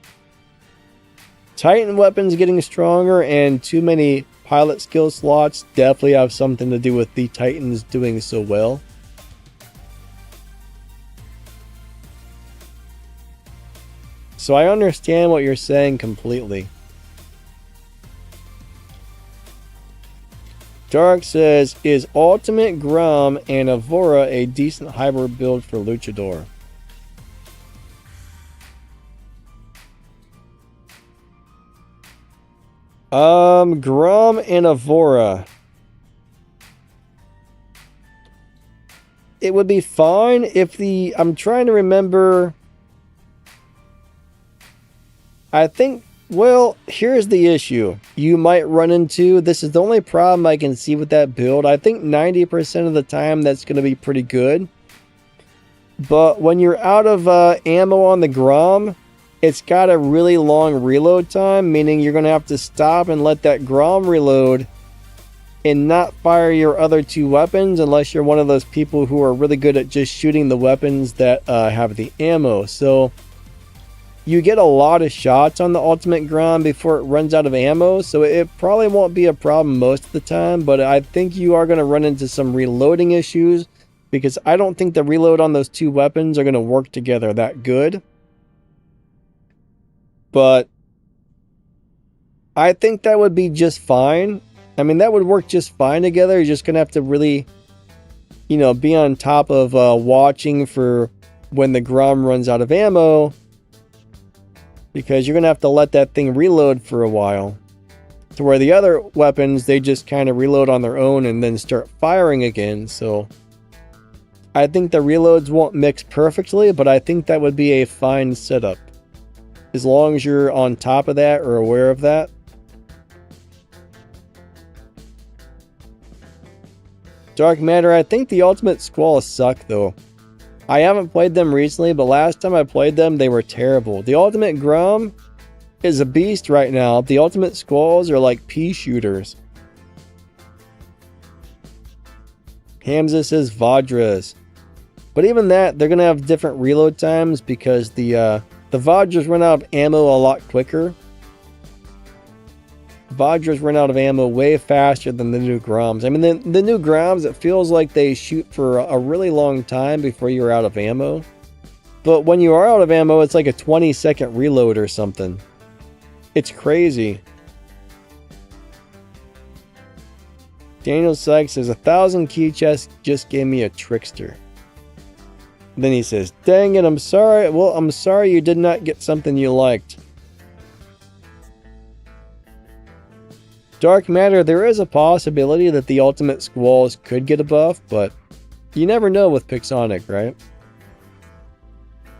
Titan weapons getting stronger and too many pilot skill slots definitely have something to do with the Titans doing so well. So I understand what you're saying completely. Dark says, is Ultimate Grom and Avora a decent hybrid build for Luchador? Grom and Avora. It would be fine if I'm trying to remember. I think, well, here's the issue you might run into. This is the only problem I can see with that build. I think 90% of the time that's going to be pretty good. But when you're out of ammo on the Grom, it's got a really long reload time, meaning you're going to have to stop and let that Grom reload and not fire your other two weapons unless you're one of those people who are really good at just shooting the weapons that have the ammo. So you get a lot of shots on the Ultimate Grom before it runs out of ammo, so it probably won't be a problem most of the time, but I think you are going to run into some reloading issues because I don't think the reload on those two weapons are going to work together that good. But I think that would be just fine. I mean, that would work just fine together. You're just going to have to really, be on top of watching for when the Grom runs out of ammo, because you're going to have to let that thing reload for a while. To where the other weapons, they just kind of reload on their own and then start firing again. So I think the reloads won't mix perfectly, but I think that would be a fine setup. As long as you're on top of that or aware of that. Dark Matter, I think the Ultimate Squall suck though. I haven't played them recently, but last time I played them, they were terrible. The Ultimate Grom is a beast right now. The Ultimate Squalls are like pea shooters. Hamza says Vajras. But even that, they're going to have different reload times because the Vajras run out of ammo a lot quicker. Vajras run out of ammo way faster than the new Groms. I mean, the new Groms, it feels like they shoot for a really long time before you're out of ammo. But when you are out of ammo, it's like a 20-second reload or something. It's crazy. Daniel Sykes says, 1,000 key chests just gave me a trickster. Then he says, dang it, I'm sorry. Well, I'm sorry you did not get something you liked. Dark Matter, there is a possibility that the Ultimate Squalls could get a buff, but you never know with Pixonic, right?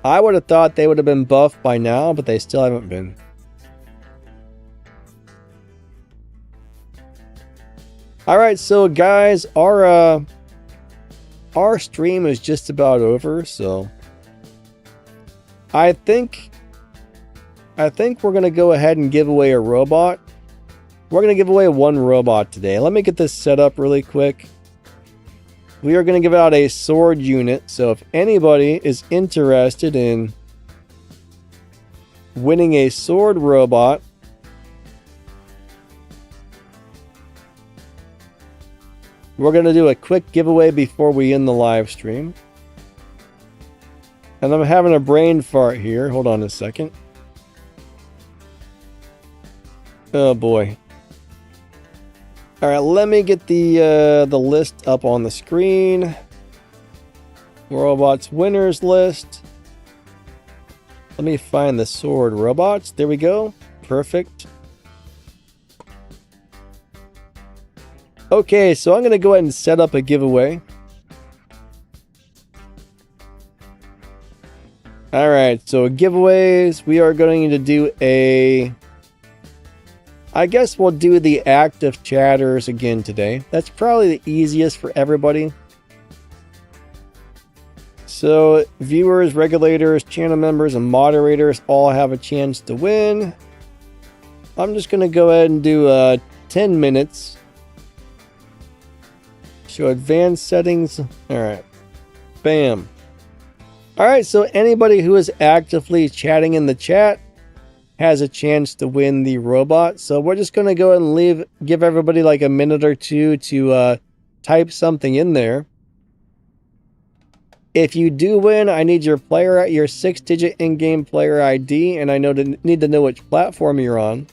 I would have thought they would have been buffed by now, but they still haven't been. Alright, so guys, our stream is just about over, so I think we're going to go ahead and give away a robot. We're going to give away one robot today. Let me get this set up really quick. We are going to give out a sword unit. So if anybody is interested in winning a sword robot, we're going to do a quick giveaway before we end the live stream. And I'm having a brain fart here. Hold on a second. Oh boy. All right, let me get the list up on the screen. Robots winners list. Let me find the sword robots. There we go. Perfect. Okay, so I'm going to go ahead and set up a giveaway. All right, so giveaways. We are going to do a... I guess we'll do the active chatters again today. That's probably the easiest for everybody. So viewers, regulators, channel members, and moderators all have a chance to win. I'm just going to go ahead and do 10 minutes. Show advanced settings. All right. Bam. All right, so anybody who is actively chatting in the chat has a chance to win the robot. So we're just going to go ahead and give everybody like a minute or two to type something in there. If you do win, I need your 6-digit in-game player ID, and I need to know which platform you're on.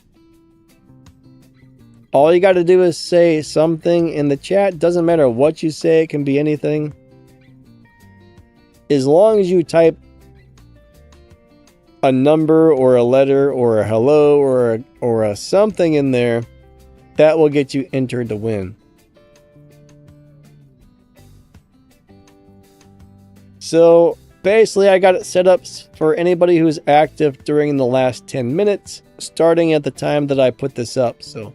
All you got to do is say something in the chat. Doesn't matter what you say, it can be anything. As long as you type a number or a letter or a hello or a something in there, that will get you entered to win. So basically I got it set up for anybody who's active during the last 10 minutes, starting at the time that I put this up. So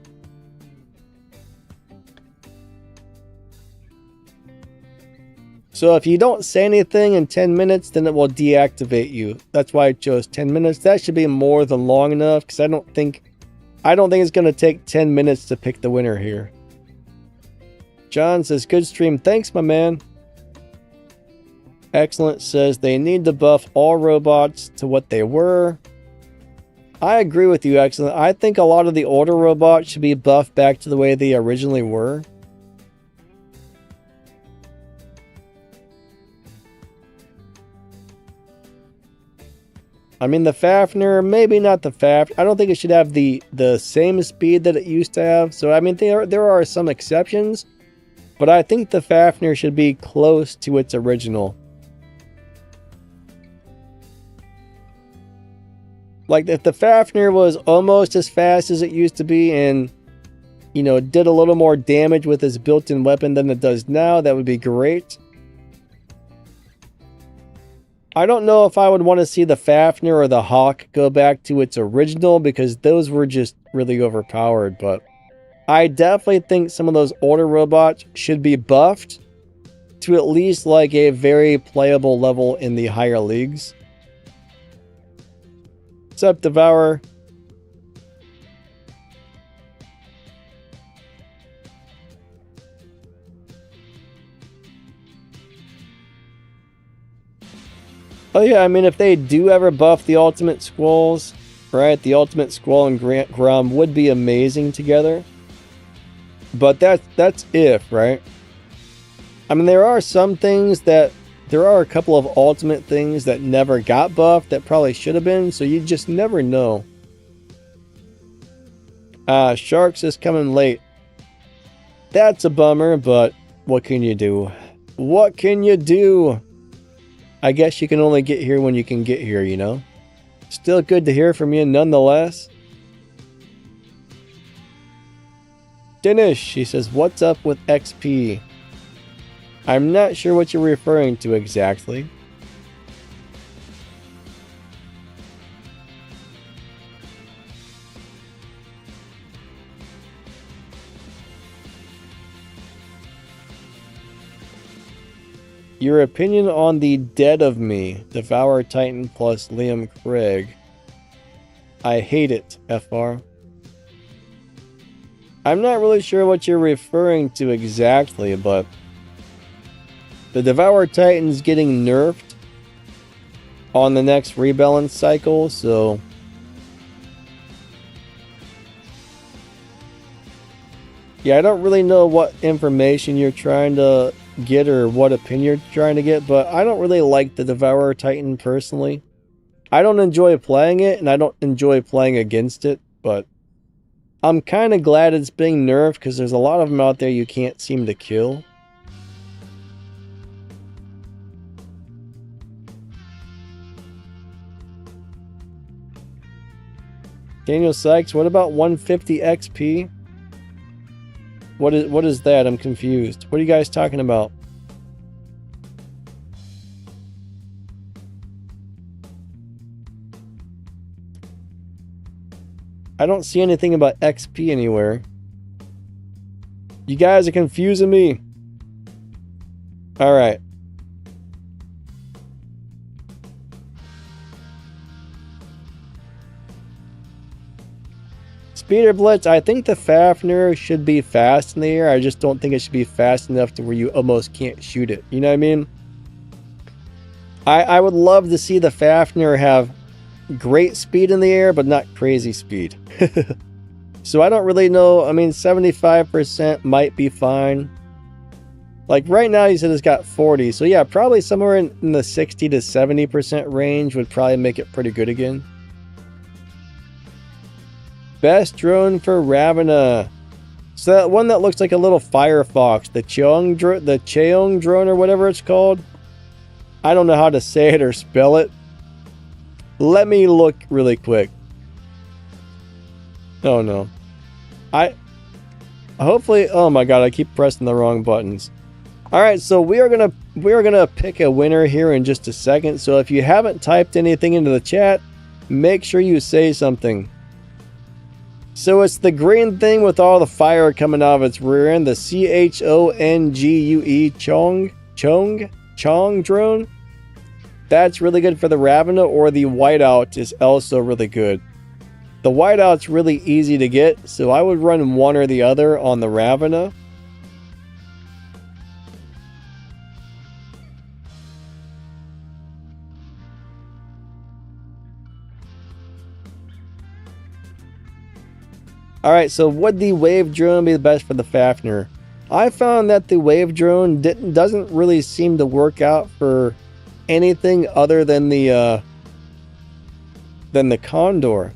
if you don't say anything in 10 minutes, then it will deactivate you. That's why I chose 10 minutes. That should be more than long enough, because I don't think it's going to take 10 minutes to pick the winner here. John says, good stream. Thanks, my man. Excellent says, they need to buff all robots to what they were. I agree with you, Excellent. I think a lot of the older robots should be buffed back to the way they originally were. I mean, the Fafnir, maybe not the Fafnir. I don't think it should have the same speed that it used to have. So, I mean, there are some exceptions. But I think the Fafnir should be close to its original. Like, if the Fafnir was almost as fast as it used to be and, you know, did a little more damage with its built-in weapon than it does now, that would be great. I don't know if I would want to see the Fafnir or the Hawk go back to its original, because those were just really overpowered, but I definitely think some of those older robots should be buffed to at least like a very playable level in the higher leagues. What's up, Devourer? Oh yeah, I mean, if they do ever buff the Ultimate Squalls, right? The Ultimate Squall and Grom would be amazing together. But that's if, right? I mean, there are a couple of ultimate things that never got buffed that probably should have been, so you just never know. Sharks is coming late. That's a bummer, but what can you do? What can you do? I guess you can only get here when you can get here, you know? Still good to hear from you nonetheless. Dinesh, she says, what's up with XP? I'm not sure what you're referring to exactly. Your opinion on the Dead of Me, Devour Titan plus Liam Craig. I hate it, FR. I'm not really sure what you're referring to exactly, but the Devour Titan's getting nerfed on the next rebalance cycle, so yeah, I don't really know what information you're trying to get or what opinion you're trying to get, but I don't really like the Devourer Titan personally. I don't enjoy playing it, and I don't enjoy playing against it, but I'm kind of glad it's being nerfed because there's a lot of them out there you can't seem to kill. Daniel Sykes, what about 150 XP? What is that? I'm confused. What are you guys talking about? I don't see anything about XP anywhere. You guys are confusing me. Alright. Speeder Blitz, I think the Fafnir should be fast in the air. I just don't think it should be fast enough to where you almost can't shoot it. You know what I mean? I would love to see the Fafnir have great speed in the air, but not crazy speed. So I don't really know. I mean, 75% might be fine. Like right now, you said it's got 40. So yeah, probably somewhere in the 60 to 70% range would probably make it pretty good again. Best drone for Ravana. So that one that looks like a little Firefox, the Cheong drone or whatever it's called. I don't know how to say it or spell it. Let me look really quick. Oh no. Hopefully, oh my god, I keep pressing the wrong buttons. Alright, so we are gonna pick a winner here in just a second. So if you haven't typed anything into the chat, make sure you say something. So it's the green thing with all the fire coming out of its rear end, the CHONGUE Chong drone. That's really good for the Ravana, or the whiteout is also really good. The whiteout's really easy to get, so I would run one or the other on the Ravana. Alright, so would the wave drone be the best for the Fafnir? I found that the wave drone doesn't really seem to work out for anything other than the Condor.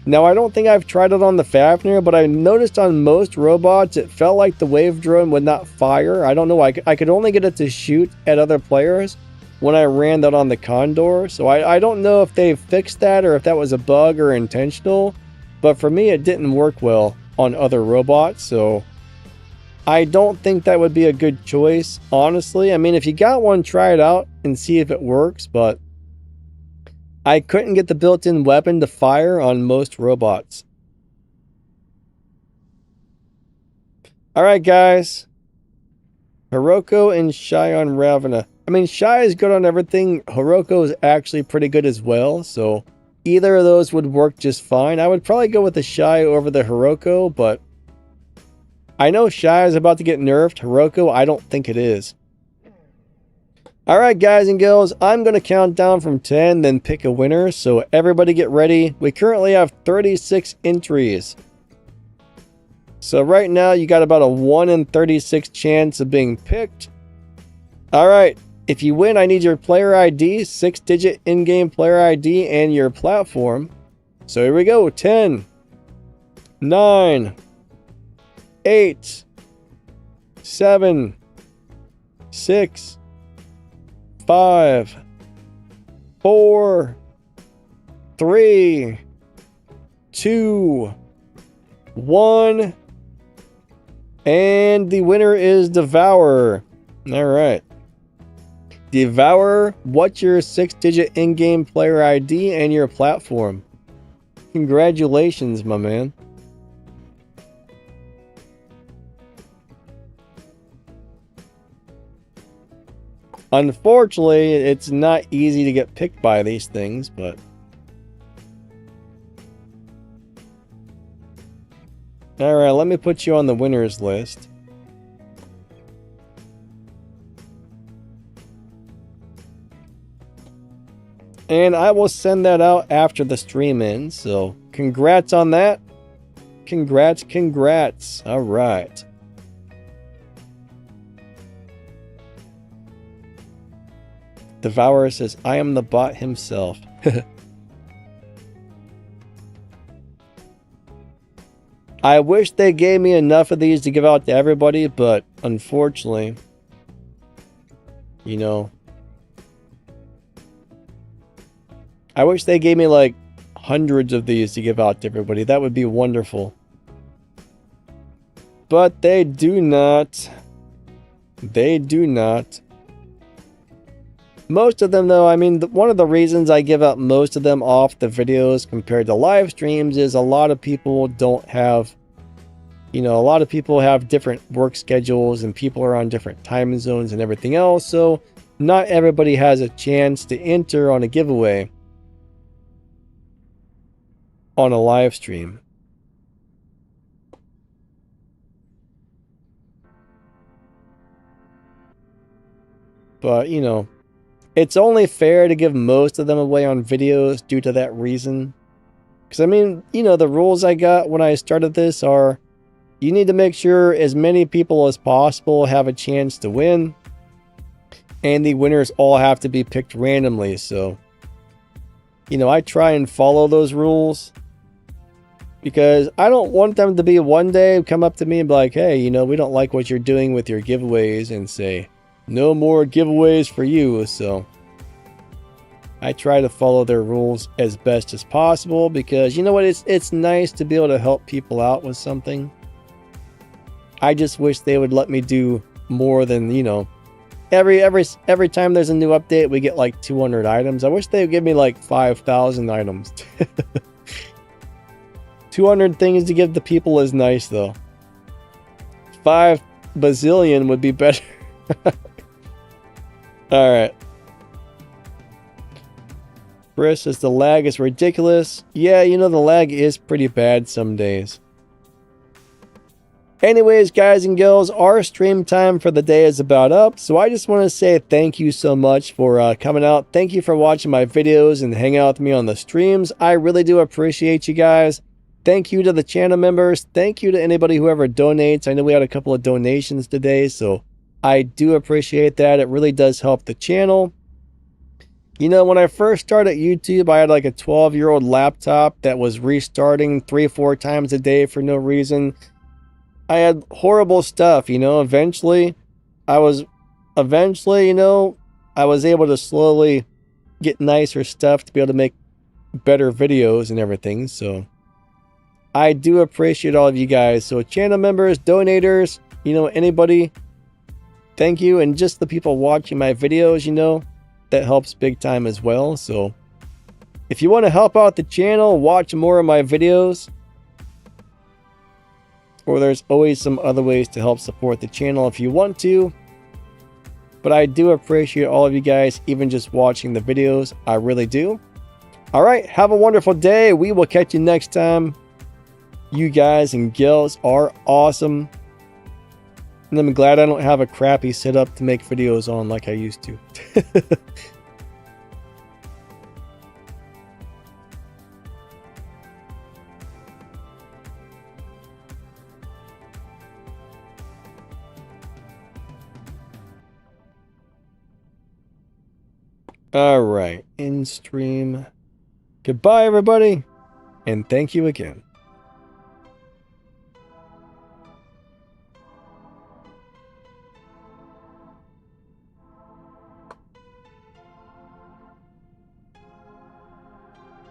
Now, I don't think I've tried it on the Fafnir, but I noticed on most robots it felt like the wave drone would not fire. I don't know, I could only get it to shoot at other players when I ran that on the Condor. So I don't know if they fixed that or if that was a bug or intentional. But for me, it didn't work well on other robots, so I don't think that would be a good choice, honestly. I mean, if you got one, try it out and see if it works, but I couldn't get the built-in weapon to fire on most robots. Alright, guys. Hiroko and Shy on Ravana. I mean, Shy is good on everything. Hiroko is actually pretty good as well, so either of those would work just fine. I would probably go with the Shy over the Hiroko, but I know Shy is about to get nerfed. Hiroko, I don't think it is. Alright, guys and girls, I'm going to count down from 10, then pick a winner, so everybody get ready. We currently have 36 entries. So right now, you got about a 1 in 36 chance of being picked. Alright. If you win, I need your player ID, 6-digit in-game player ID, and your platform. So here we go. 10, 9, 8, 7, 6, 5, 4, 3, 2, 1. And the winner is Devourer. All right. Devourer, what's your 6-digit in-game player ID and your platform? Congratulations, my man. Unfortunately, it's not easy to get picked by these things, but... Alright, let me put you on the winners list. And I will send that out after the stream ends, so congrats on that. Congrats, congrats. Alright. Devourer says, I am the bot himself. I wish they gave me enough of these to give out to everybody, but unfortunately, you know, I wish they gave me like hundreds of these to give out to everybody. That would be wonderful. But they do not. They do not. Most of them, though, I mean, one of the reasons I give out most of them off the videos compared to live streams is a lot of people don't have, you know, a lot of people have different work schedules and people are on different time zones and everything else. So not everybody has a chance to enter on a giveaway on a live stream. But, you know, it's only fair to give most of them away on videos due to that reason. Because, I mean, you know, the rules I got when I started this are you need to make sure as many people as possible have a chance to win. And the winners all have to be picked randomly. So, you know, I try and follow those rules. Because I don't want them to be one day come up to me and be like, hey, you know, we don't like what you're doing with your giveaways, and say, no more giveaways for you. So I try to follow their rules as best as possible because, you know what, it's nice to be able to help people out with something. I just wish they would let me do more than, you know, every time there's a new update, we get like 200 items. I wish they would give me like 5,000 items. 200 things to give the people is nice, though. 5 bazillion would be better. Alright. Chris says the lag is ridiculous. Yeah, you know, the lag is pretty bad some days. Anyways, guys and girls, our stream time for the day is about up. So I just want to say thank you so much for coming out. Thank you for watching my videos and hanging out with me on the streams. I really do appreciate you guys. Thank you to the channel members. Thank you to anybody who ever donates. I know we had a couple of donations today, so I do appreciate that. It really does help the channel. You know, when I first started YouTube, I had like a 12-year-old laptop that was restarting 3-4 times a day for no reason. I had horrible stuff, you know. Eventually, you know, I was able to slowly get nicer stuff to be able to make better videos and everything. So I do appreciate all of you guys. So channel members, donators, you know, anybody, thank you. And just the people watching my videos, you know, that helps big time as well. So if you want to help out the channel, watch more of my videos, or there's always some other ways to help support the channel if you want to. But I do appreciate all of you guys, even just watching the videos. I really do. All right, have a wonderful day. We will catch you next time. You guys and girls are awesome. And I'm glad I don't have a crappy setup to make videos on like I used to. All right, in stream. Goodbye, everybody, and thank you again.